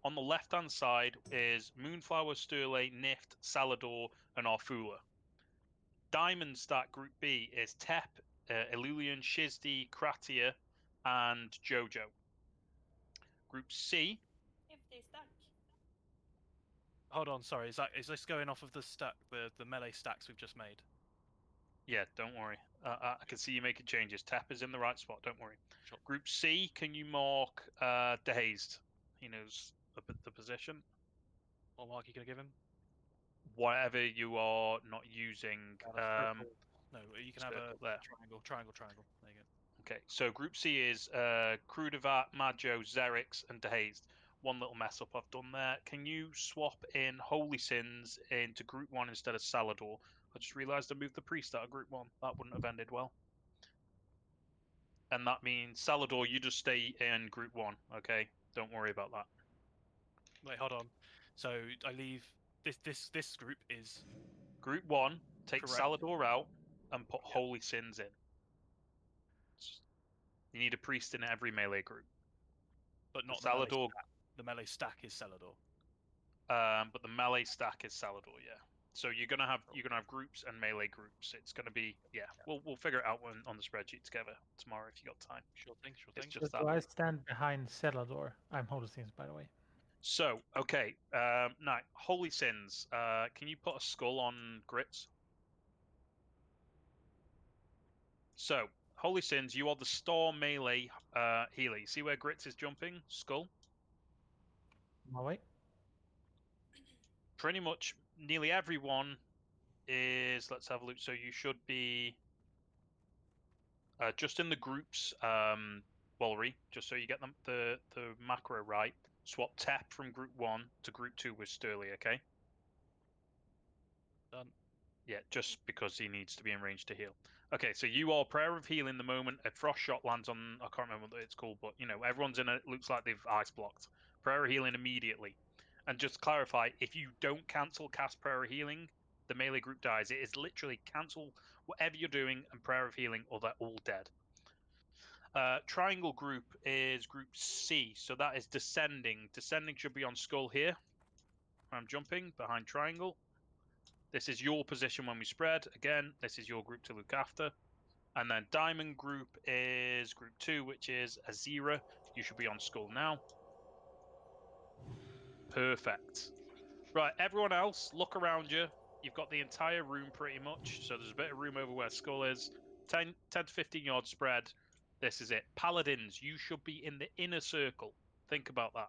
On the left-hand side is Moonflower, Sturley, Nift, Salador, and Arfula. Diamond stat group B is Tep, Illulian, Shizdi, Kratia, and Jojo. Group C. If they stack. Hold on, sorry. Is this going off of the melee stacks we've just made? Yeah, don't worry. I can see you making changes. Tep is in the right spot. Don't worry. Sure. Group C, can you mark Dazed? He knows the position. What mark are you going to give him? Whatever you are not using. No, you can have a there. triangle. There you go. Okay, so Group C is Crudavat, Majo, Xerix, and Dazed. One little mess up I've done there. Can you swap in Holy Sins into Group 1 instead of Salador? I just realised I moved the priest out of Group 1. That wouldn't have ended well. And that means, Salador, you just stay in Group 1, okay? Don't worry about that. Wait, hold on. So I leave... This group is... Group 1, take Correct. Salador out and put Holy Sins in. You need a priest in every melee group. But not Salador. The melee stack is Salador. But the melee stack is Salador, yeah. So you're gonna have groups and melee groups. It's gonna be We'll figure it out on the spreadsheet together tomorrow if you got time. Sure thing. It's just Do I stand behind Celador? I'm Holy Sins, by the way. So okay, now Holy Sins. Can you put a skull on Grits? So Holy Sins, you are the star melee healer. You see where Grits is jumping? Skull. My way. Pretty much nearly everyone is. Let's have a look. So you should be just in the groups. Walry, just so you get the macro right. Swap Tep from Group 1 to Group 2 with Sturley, okay? Done. Yeah, just because he needs to be in range to heal. Okay, so you are Prayer of Healing the moment a Frost Shot lands on... I can't remember what it's called, but, you know, everyone's in a... looks like they've ice blocked. Prayer of Healing immediately. And just to clarify, if you don't cancel cast Prayer of Healing, the melee group dies. It is literally cancel whatever you're doing and Prayer of Healing, or they're all dead. Triangle group is Group C, so that is Descending. Descending should be on Skull here. I'm jumping behind Triangle. This is your position when we spread. Again, this is your group to look after. And then Diamond group is Group 2, which is Azira. You should be on Skull now. Perfect. Right, everyone else, look around you. You've got the entire room pretty much, so there's a bit of room over where Skull is. 10 to 15 yard spread. This is it. Paladins, you should be in the inner circle. Think about that.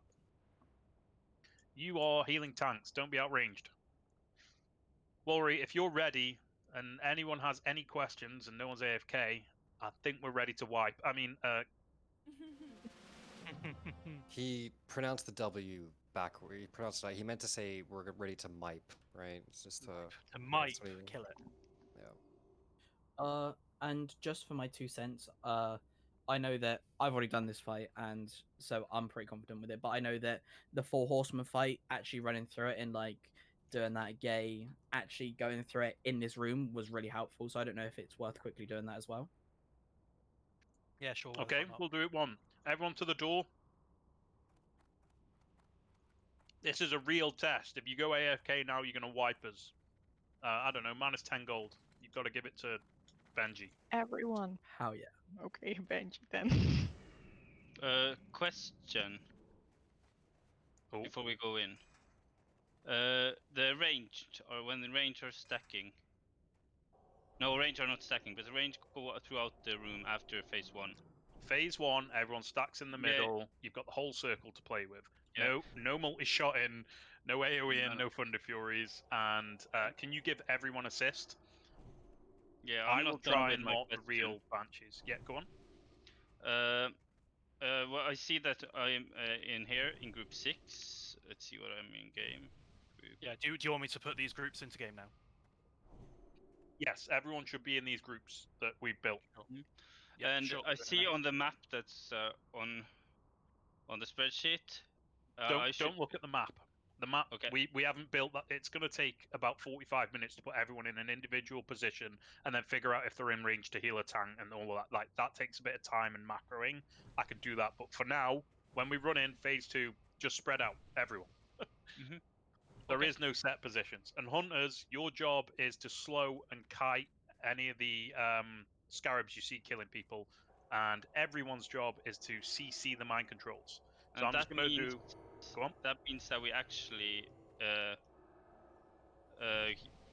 You are healing tanks. Don't be outranged. Walry, if you're ready and anyone has any questions and no one's AFK, I think we're ready to wipe. I mean, He pronounced the W backward. He pronounced it. He meant to say we're ready to mipe, right? It's just to mipe, kill it. Yeah. And just for my 2 cents, I know that I've already done this fight, and so I'm pretty confident with it. But I know that the 4 Horsemen fight, actually running through it and like doing that gay, actually going through it in this room was really helpful. So I don't know if it's worth quickly doing that as well. Yeah, sure. Okay, we'll do it one. Everyone to the door. This is a real test. If you go AFK now, you're going to wipe us. I don't know, minus 10 gold. You've got to give it to Benji. Everyone. Hell yeah. Okay, Benji then. Question. Oh. Before we go in. The ranged, or when the range are stacking. No, range are not stacking, but the range go throughout the room after phase 1. Phase 1, everyone stacks in the middle. You've got the whole circle to play with. No multi-shot in, no AoE in, no Thunder Furies, and can you give everyone assist? Yeah, I I'm will not done try with and my mark the question. real Banshees. Yeah, go on. Well, I see that I'm in here in group 6. Let's see what I'm in game. Yeah, do you want me to put these groups into game now? Yes, everyone should be in these groups that we've built. Yeah, and sure, I doing it see now. on the map that's on the spreadsheet. Don't look at the map. The map, Okay. we haven't built that. It's going to take about 45 minutes to put everyone in an individual position and then figure out if they're in range to heal a tank and all that. Like, that takes a bit of time and macroing. I could do that. But for now, when we run in phase 2, just spread out, everyone. There is no set positions. And Hunters, your job is to slow and kite any of the scarabs you see killing people. And everyone's job is to CC the mind controls. So I'm just going to do... Go on. That means that we actually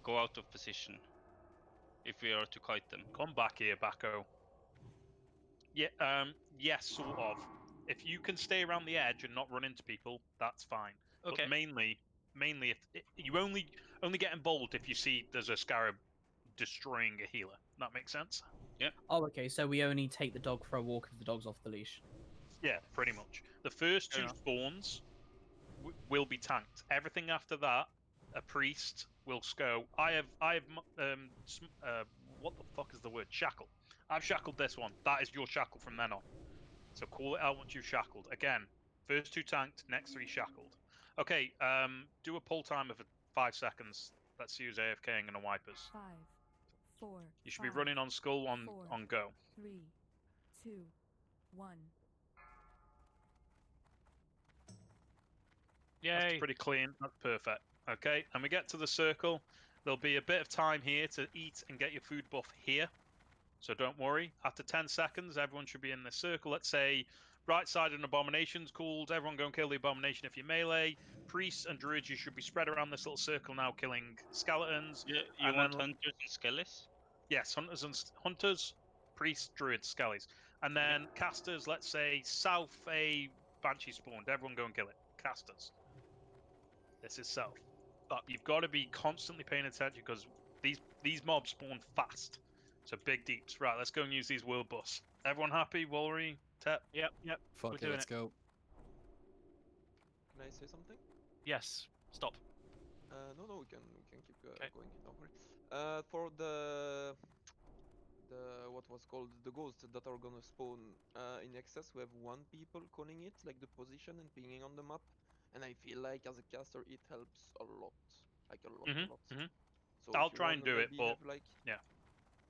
go out of position if we are to kite them. Come back here, Bacco. Yeah, yes, sort of. If you can stay around the edge and not run into people, that's fine. Okay. But mainly, if you only get involved if you see there's a scarab destroying a healer. That makes sense? Yeah. Oh, okay. So we only take the dog for a walk if the dog's off the leash. Yeah, pretty much. The first 2 spawns will be tanked. Everything after that, a priest will go. I have what the fuck is the word? Shackle. I've shackled this one. That is your shackle from then on. So call it out once you've shackled. Again, first 2 tanked, next 3 shackled. Okay, do a pull timer for 5 seconds. Let's see who's AFKing and a wipers. 5, 4. You should be running on skull on go. 3, 2, 1. Yay. That's pretty clean. That's perfect. Okay, and we get to the circle. There'll be a bit of time here to eat and get your food buff here. So don't worry. After 10 seconds, everyone should be in the circle. Let's say right side an abomination's called. Everyone go and kill the abomination if you're melee. Priests and druids, you should be spread around this little circle now, killing skeletons. Yeah, you want hunters and skellies? Yes, hunters, priests, druids, skellies. And then casters, let's say south a banshee spawned. Everyone go and kill it. Casters. This is south. But you've got to be constantly paying attention because these mobs spawn fast. So big deeps. Right, let's go and use these world bus. Everyone happy? Walry, Tep? Yep. Fuck We're it, doing let's it. go. Can I say something? Yes. Stop. No, we can keep Okay. going. Don't worry. For the what was called the ghosts that are gonna spawn in excess, we have one people calling it like the position and pinging on the map, and I feel like as a caster it helps a lot, like a lot. So I'll if you try and wanna do it, maybe but have like yeah.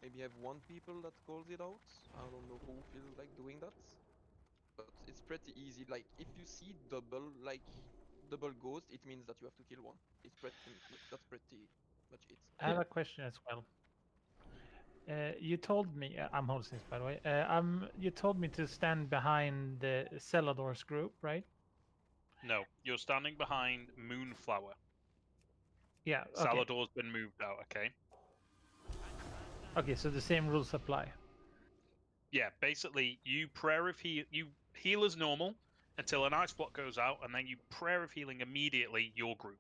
maybe have one people that calls it out. I don't know who feels like doing that, but it's pretty easy. Like if you see double ghost, it means that you have to kill one. It's pretty that's pretty much it. I have a question as well. You told me, I'm hosting by the way. You told me to stand behind the Celador's group, right? No, you're standing behind Moonflower. Yeah. Okay. Salador's been moved out. Okay. Okay, so the same rules apply. Yeah, basically, you heal as normal until an ice block goes out, and then you prayer of healing immediately your group.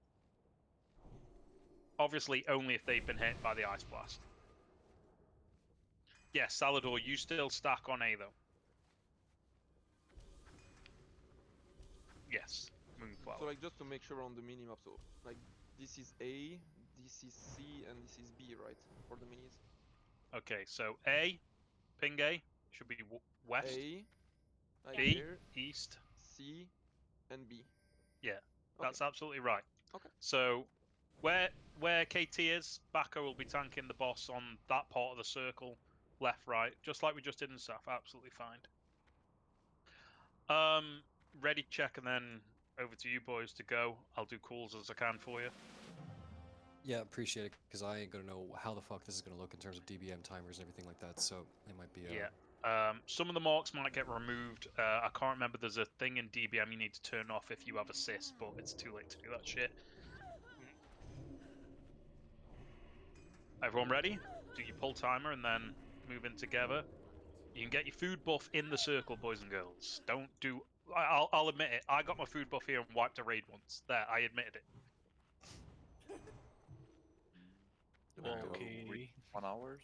Obviously, only if they've been hit by the ice blast. Yes, Salador, you still stack on A though. Yes, Moonflower. So like just to make sure on the minimap, so like this is A, this is C, and this is B, right? For the minis. Okay, so A, ping A, should be west. A, like B, there, east. C, and B. Yeah, that's absolutely right. Okay. So where KT is, Bako will be tanking the boss on that part of the circle, left, right, just like we just did in Saf. Absolutely fine. Ready check and then over to you boys to go. I'll do calls as I can for you. Yeah, appreciate it, because I ain't gonna know how the fuck this is gonna look in terms of DBM timers and everything like that, so it might be... Yeah. Some of the marks might get removed. I can't remember, there's a thing in DBM you need to turn off if you have assist, but it's too late to do that shit. Everyone ready? Do your pull timer and then move in together. You can get your food buff in the circle, boys and girls. Don't do... I'll admit it. I got my food buff here and wiped a raid once. There, I admitted it. Okay. 1 hours,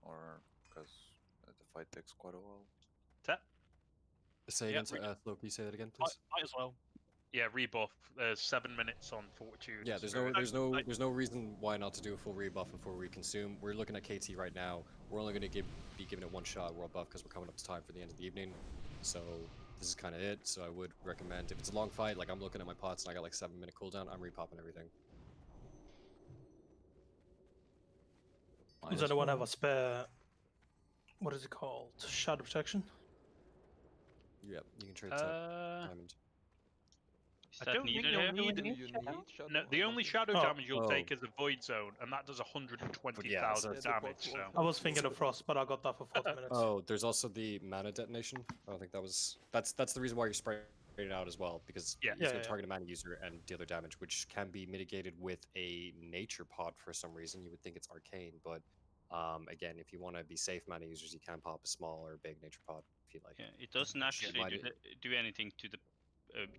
or because the fight takes quite a while. Tap. Say again, Loki, say that again, please. Might as well. Yeah, rebuff. There's 7 minutes on Fortitude. Yeah, there's no reason why not to do a full rebuff and full reconsume. We're looking at KT right now. We're only going to be giving it one shot world buff because we're coming up to time for the end of the evening. So this is kind of it. So I would recommend, if it's a long fight, like I'm looking at my pots and I got like 7-minute cooldown, I'm repopping everything. Does anyone have a spare? What is it called? Shadow protection. Yep, you can trade diamond. I don't think you'll need No, the only shadow damage you'll take is a void zone, and that does 120,000 damage. So I was thinking of frost, but I got that for 40 minutes. Oh, there's also the mana detonation. I don't think that was... That's the reason why you're spraying it out as well, because it's going to target a mana user and deal their damage, which can be mitigated with a nature pod for some reason. You would think it's arcane, but again, if you want to be safe mana users, you can pop a small or big nature pod if you like. Yeah, it doesn't actually do anything to the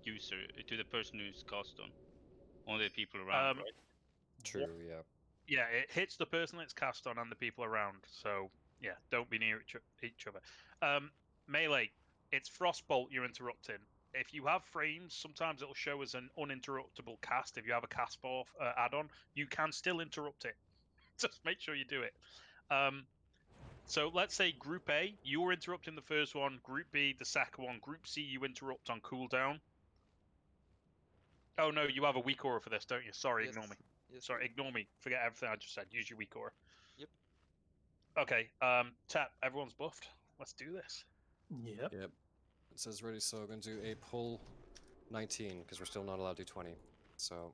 user, to the person who's cast on. Only the people around, right? True, yeah. Yeah, it hits the person it's cast on and the people around. So yeah, don't be near each other. Melee, it's Frostbolt you're interrupting. If you have frames, sometimes it'll show as an uninterruptible cast. If you have a cast bar add-on, you can still interrupt it. Just make sure you do it. So let's say Group A, you were interrupting the first one. Group B, the second one. Group C, you interrupt on cooldown. Oh no, you have a weak aura for this, don't you? Sorry, ignore me. Sorry, ignore me. Forget everything I just said. Use your weak aura. Yep. Okay, Tap, everyone's buffed. Let's do this. Yep. It says ready, so I'm going to do a pull 19, because we're still not allowed to do 20. So...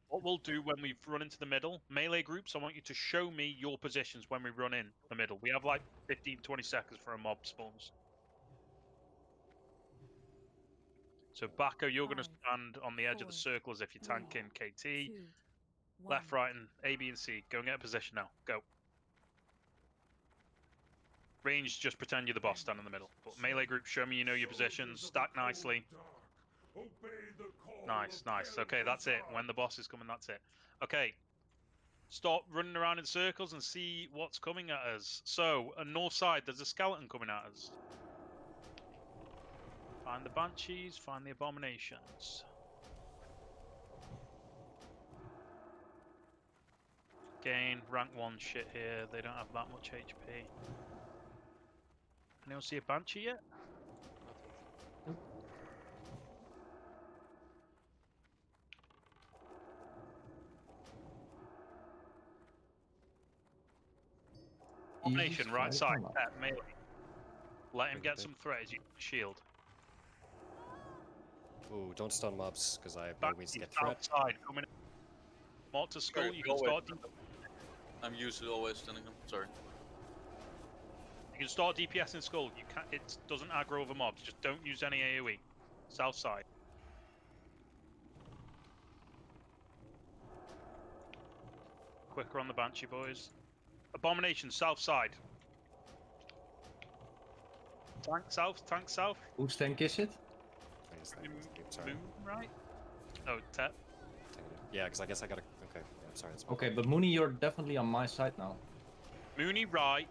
What we'll do when we run into the middle, melee groups, I want you to show me your positions when we run in the middle. We have like 15-20 seconds for a mob spawns. So Bako, you're going to stand on the edge of the circle as if you're tanking KT. Left, right, and A, B, and C. Go and get a position now. Go. Range, just pretend you're the boss, stand in the middle. But melee group, show me you know your positions. Stack nicely. Nice, nice. Okay, that's it. When the boss is coming, that's it. Okay. Stop running around in circles and see what's coming at us. So, on north side, there's a skeleton coming at us. Find the Banshees, find the Abominations. Again, rank 1 shit here. They don't have that much HP. Anyone see a Banshee yet? Abomination, right side, melee. Let him get some threats, you shield. Ooh, don't stun mobs, because I have no means to get threat. Outside, coming in. Mortar skull, Sorry, you can start. I'm used to always stunning them. Sorry. You can start DPS in skull. You can. It doesn't aggro over mobs. Just don't use any AOE. South side. Quicker on the Banshee, boys. Abomination, south side. Tank south, tank south. Whose tank is it? Sorry. Moon, right? Oh, Tep. Yeah, because I guess I gotta. Okay, yeah, I'm sorry. That's Okay, but Mooney, you're definitely on my side now. Mooney right,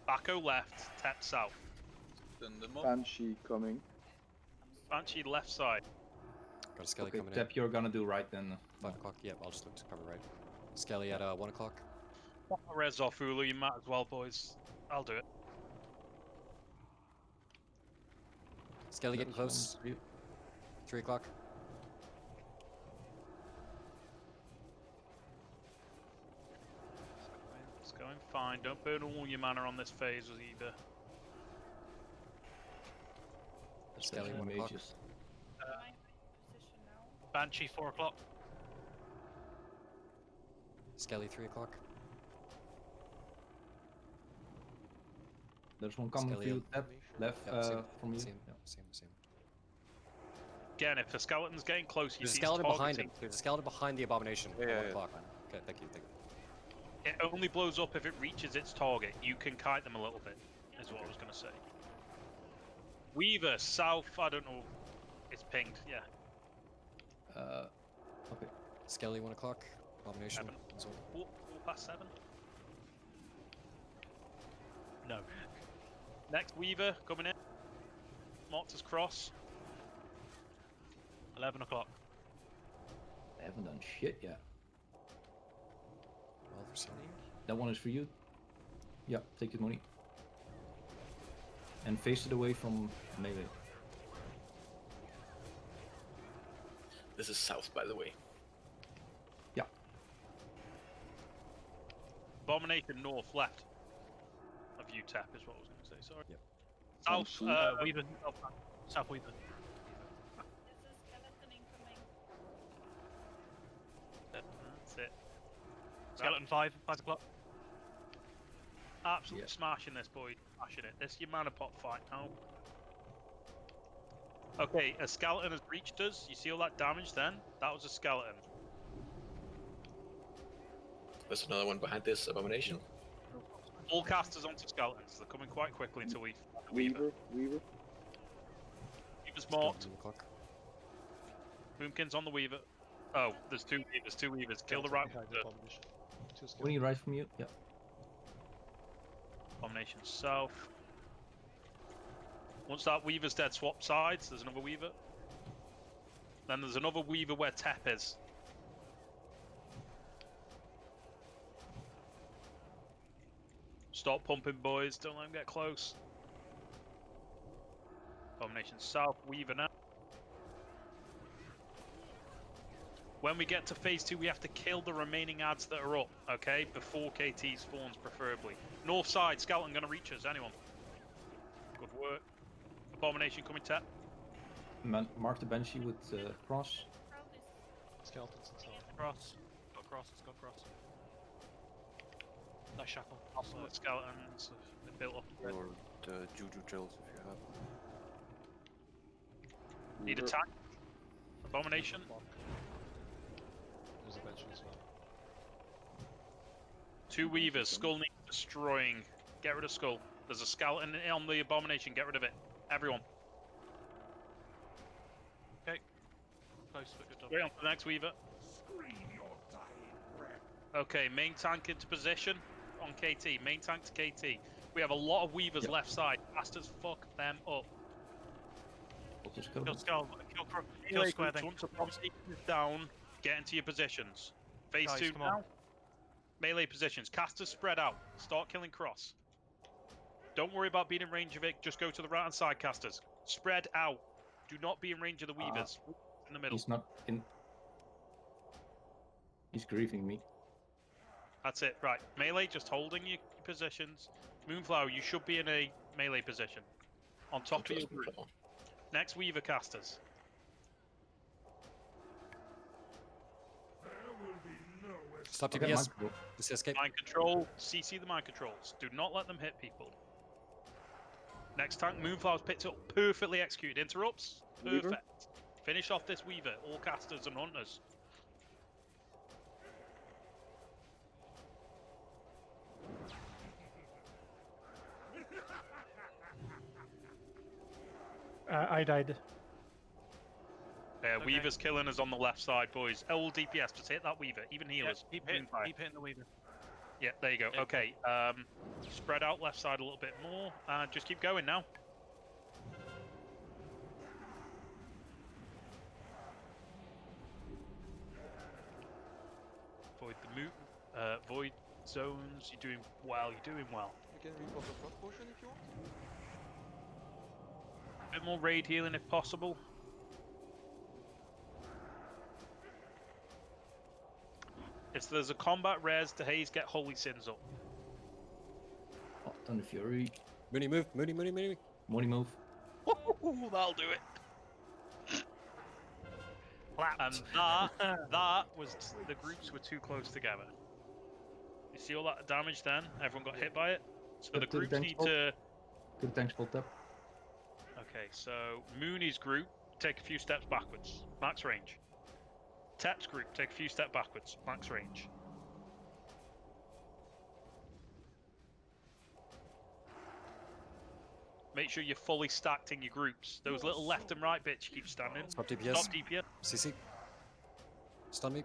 Bacco left, Tep south. Banshee coming. Banshee left side. Got a Skelly Okay, coming Tep, you're gonna do right then. 5 o'clock. Yep, I'll just look to cover right. Skelly at 1 o'clock. Res off Hulu, you might as well, boys. I'll do it. Skelly getting close. 3 o'clock. It's going fine. Don't burn all your mana on this phase either. Skelly 1 o'clock. Banshee 4 o'clock. Skelly 3 o'clock. There's one coming for Skelly you, Tep. Left from you. Same. Again, if the skeleton's getting close, you There's a see skeleton it's behind him. targeting. There's a skeleton behind the abomination. Yeah, at 1 yeah, o'clock. Okay, thank you. It only blows up if it reaches its target. You can kite them a little bit, is what I was going to say. Weaver, south, I don't know. It's pinged, yeah. Okay. Skelly 1 o'clock. Abomination. 4 past 7? No. Next Weaver coming in. Mortar's cross. 11 o'clock. I haven't done shit yet. 12 for Skelly. That one is for you. Yeah, take it, Mooney. And face it away from melee. This is south, by the way. Yeah. Abomination north, left. Of you tap is what I was going to say, sorry. Yep. South, Weaver. South Weaver. That's it. Skeleton 5 o'clock. Absolutely smashing this, boy. Smashing it. This is your mana pot fight now. Okay, a skeleton has reached us. You see all that damage then? That was a skeleton. There's another one behind this abomination. All casters onto skeletons. They're coming quite quickly until we... Weaver. Weaver's marked. Boomkin's on the Weaver. Oh, there's two Weavers. Kill the right one. Mooney, right from you. Yeah. Abomination south. Once that Weaver's dead, swap sides. There's another Weaver. Then there's another Weaver where Tep is. Stop pumping, boys. Don't let them get close. Abomination south. Weaver now. When we get to phase 2, we have to kill the remaining adds that are up, okay? Before KT spawns, preferably. North side, skeleton gonna reach us. Anyone? Good work. Abomination coming tap. Mark the Banshee with cross. Skeletons and south. Cross. Got cross. It's got cross. Nice shackle. Also, the skeletons have built up. Or the Juju drills if you have. Need a tank. Abomination. There's a Banshee as well. 2 Weavers. Skull needs destroying. Get rid of Skull. There's a skeleton on the Abomination. Get rid of it. Everyone. Okay. Close, but good job. Straight on to the next Weaver. Okay, main tank into position on KT. Main tank to KT. We have a lot of Weavers left side. Bastards, fuck them up. Kill Skull. Kill Melee Square groups, then. once the proxy is down, get into your positions. Phase Guys, 2 come now. on. Melee positions. Casters spread out. Start killing cross. Don't worry about being in range of it. Just go to the right hand side, casters. Spread out. Do not be in range of the weavers. In the middle. He's not in. He's grieving me. That's it. Right. Melee, just holding your positions. Moonflower, you should be in a melee position. On top of your group. Next, weaver casters. Stop DPS. Just escape. Mind control. CC the mind controls. Do not let them hit people. Next tank, Moonflower's picked up. Perfectly executed. Interrupts. Perfect. Weaver. Finish off this weaver. All casters and hunters. I died. Weaver's killing us on the left side, boys. All DPS, just hit that weaver. Even healers. Keep hitting the weaver. Yeah, there you go. Okay, spread out left side a little bit more, and just keep going now. Void the void zones. You're doing well. You're doing well. You can report the frost potion if you want. A bit more raid healing if possible. If there's a combat res, the haze get holy sins up. Oh, Thunder Fury. Mooney move. Mooney, Mooney, Mooney. Mooney move. Ooh, that'll do it. And that was the groups were too close together. You see all that damage then? Everyone got hit by it. So the groups need to. Good tank spot up. Okay, so Mooney's group take a few steps backwards, max range. Tep's group take a few steps backwards, max range. Make sure you're fully stacked in your groups. Those little left and right bits you keep standing. Stop DPS. Stop DPS. CC. Stun me.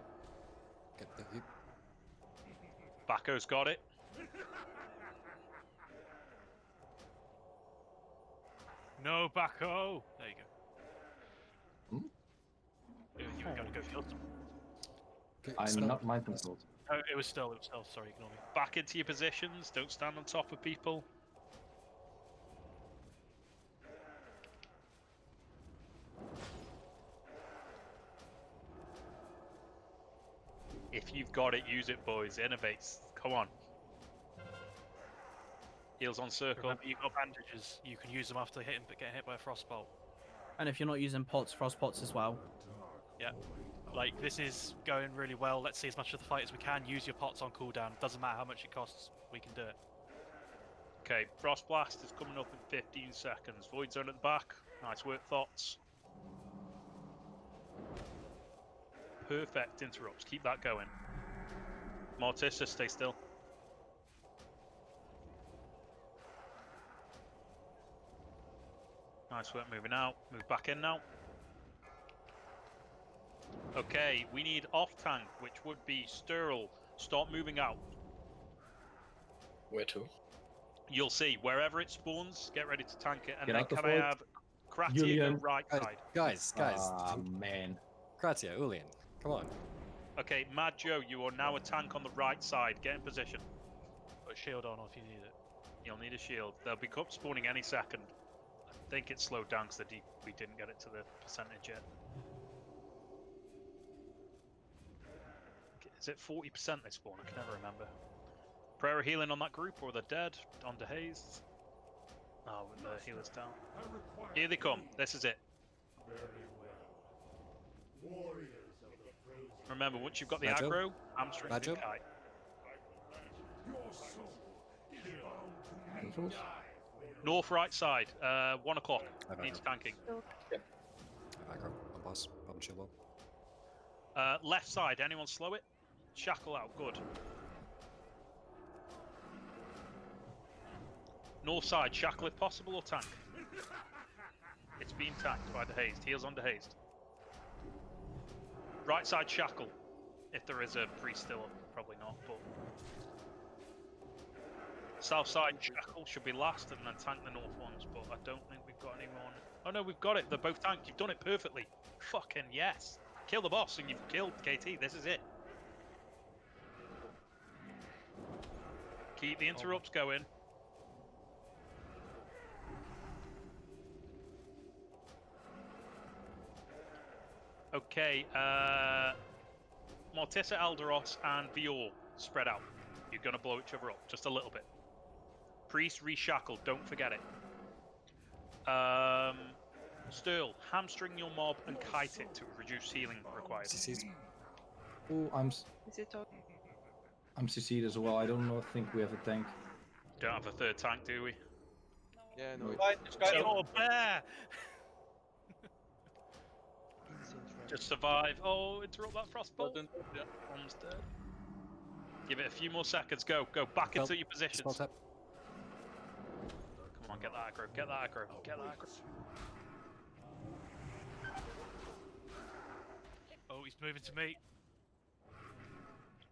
Okay, thank you. Bacco's got it. No, Bacco! There you go. Hmm? You were gonna go kill them. Okay, I'm stun. not mind controlled. Oh, it was still. Sorry, ignore me. Back into your positions. Don't stand on top of people. If you've got it, use it, boys. Innovates. Come on. Heals on circle. Remember, you've got bandages. You can use them after getting hit by a frostbolt. And if you're not using pots, frost pots as well. Yeah. Like, this is going really well. Let's see as much of the fight as we can. Use your pots on cooldown. Doesn't matter how much it costs. We can do it. Okay, Frost Blast is coming up in 15 seconds. Void Zone at the back. Nice work, Thoughts. Perfect interrupts. Keep that going. Morticia, stay still. Nice work moving out. Move back in now. Okay, we need off tank, which would be Sturl. Start moving out. Where to? You'll see. Wherever it spawns, get ready to tank it. And Get then out the can I void. have Kratia go Julian. right side? Guys. Ah, man. Kratia, Ulian. Come on. Okay, Mad Joe, you are now a tank on the right side. Get in position. Put a shield on if you need it. You'll need a shield. They'll be spawning any second. I think it's slowed down because we didn't get it to the percentage yet. Is it 40% they spawn? I can never remember. Prayer of healing on that group, or they're dead. On dehazed. Oh, the healer's down. Here they come. This is it. Remember, once you've got the Majo? aggro, hamstring Majo? the kite. Controls? North right side, 1 o'clock. I've Needs aggro. tanking. Aggro. I'm boss. I'm chill low. Left side, anyone slow it? Shackle out, good. North side, shackle if possible or tank? It's being tanked by dehazed. Heals on dehazed. Right side, shackle. If there is a priest still up, probably not, but. South side shackle should be last, and then tank the north ones. But I don't think we've got anyone. Oh no, we've got it. They're both tanked. You've done it perfectly. Fucking yes. Kill the boss, and you've killed KT. This is it. Keep the interrupts going. Okay, Mortissa, Alderos, and Vior spread out. You're going to blow each other up just a little bit. Priest reshackled, don't forget it. Sturl, hamstring your mob and kite it to reduce healing required. Oh, Is it okay? I'm CC'd as well. I don't think we have a tank. Don't have a third tank, do we? Yeah, no. So, bear! Just survive. Oh, interrupt that frostbolt. Yeah, one's dead. Give it a few more seconds. Go, go back into your positions. Come on, get that aggro. Get that aggro. Get that aggro. Oh, he's moving to me.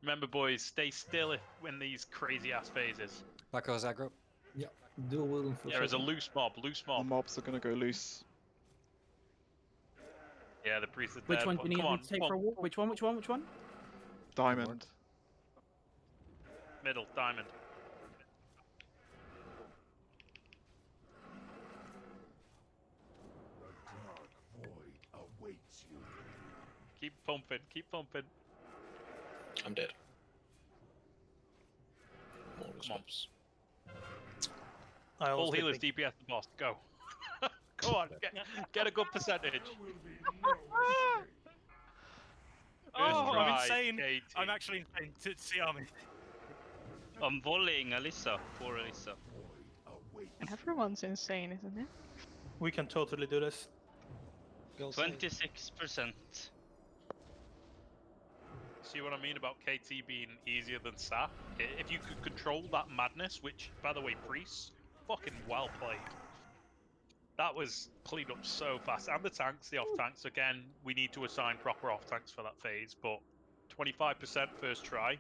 Remember, boys, stay still in these crazy ass phases. Back goes aggro. Yeah, dual wielding for There is a loose mob. Loose mob. The mobs are gonna go loose. Yeah, the priest is Which dead. one do you need Come me on, to take come for a on. walk? Which one? Which one? Which one? Diamond. Middle, diamond. Keep pumping, keep pumping. I'm dead. More Come on. I All was healers thinking- DPS the boss. Go. Go on, get a good percentage. Oh, try, I'm insane. KT. I'm actually insane. See army. I'm volleying Alyssa. Poor Alyssa. Everyone's insane, isn't it? We can totally do this. 26%. See what I mean about KT being easier than Sap? If you could control that madness, which, by the way, priests, fucking well played. That was cleaned up so fast. And the tanks, the off-tanks, again, we need to assign proper off-tanks for that phase, but 25% first try.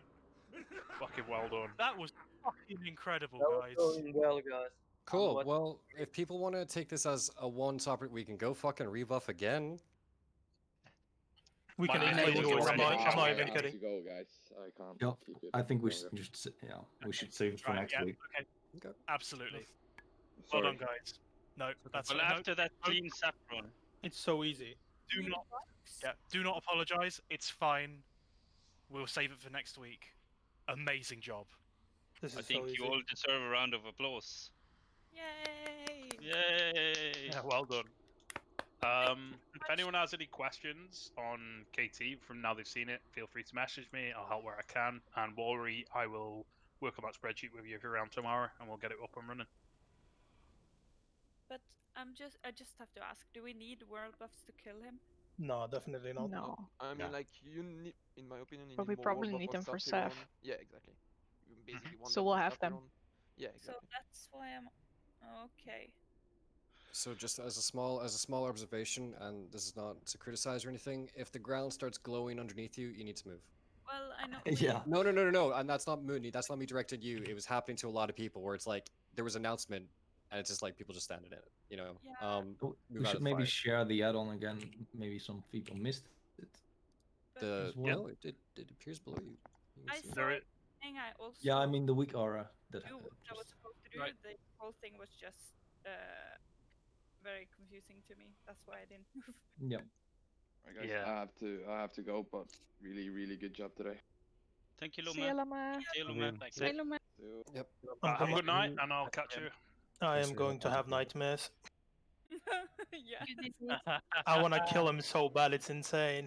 Fucking well done. That was fucking incredible, guys. Going well, guys. Cool. Well, if people want to take this as a one-stop, we can go fucking rebuff again. We can My easily name do it. is I'm already- not even kidding. To go, guys. I can't Yeah, keep it. I think we longer. should, we should save it for Right, next yeah, week. okay. Absolutely. Sorry. Well done, guys. No, that's Well, no, after that clean Sapphiron. It's so easy. do not apologize. It's fine. We'll save it for next week. Amazing job. This I is think so easy. you all deserve a round of applause. Yay! Yay! Yeah, well done. If anyone has any questions on KT from now they've seen it, feel free to message me. I'll help where I can. And Walry, I will work on that spreadsheet with you if you're around tomorrow, and we'll get it up and running. But I just have to ask, do we need world buffs to kill him? No, definitely not. No. I mean, Yeah. like, you need, in my opinion, you But need we more probably world need buff them for Sapphiron. Seth. Yeah, exactly. You basically want So them we'll for have them. Sapphiron. Yeah, So exactly. that's why I'm okay. So just as a small observation, and this is not to criticize or anything, if the ground starts glowing underneath you, you need to move. Well, I know. Yeah. No, and that's not Mooney. That's not me directing you. It was happening to a lot of people where it's like there was an announcement, and it's just like people just standing in it. You know. Yeah. Move We out of should the maybe fire. share the add-on again. Maybe some people missed it. The as well. no, it appears below you. You can I see it. saw it. Thing I also. Yeah, I mean the weak aura that do what I was supposed to do. Right. The whole thing was just very confusing to me. That's why I didn't move. Yeah. Alright, guys, Yeah. I have to go, but really good job today. Thank you, See you, Luma. Lama. See you, Luma. See you, Luma. Yep. Have a good night, and I'll catch you. I am going to have nightmares. Yeah. I want to kill him so bad, it's insane.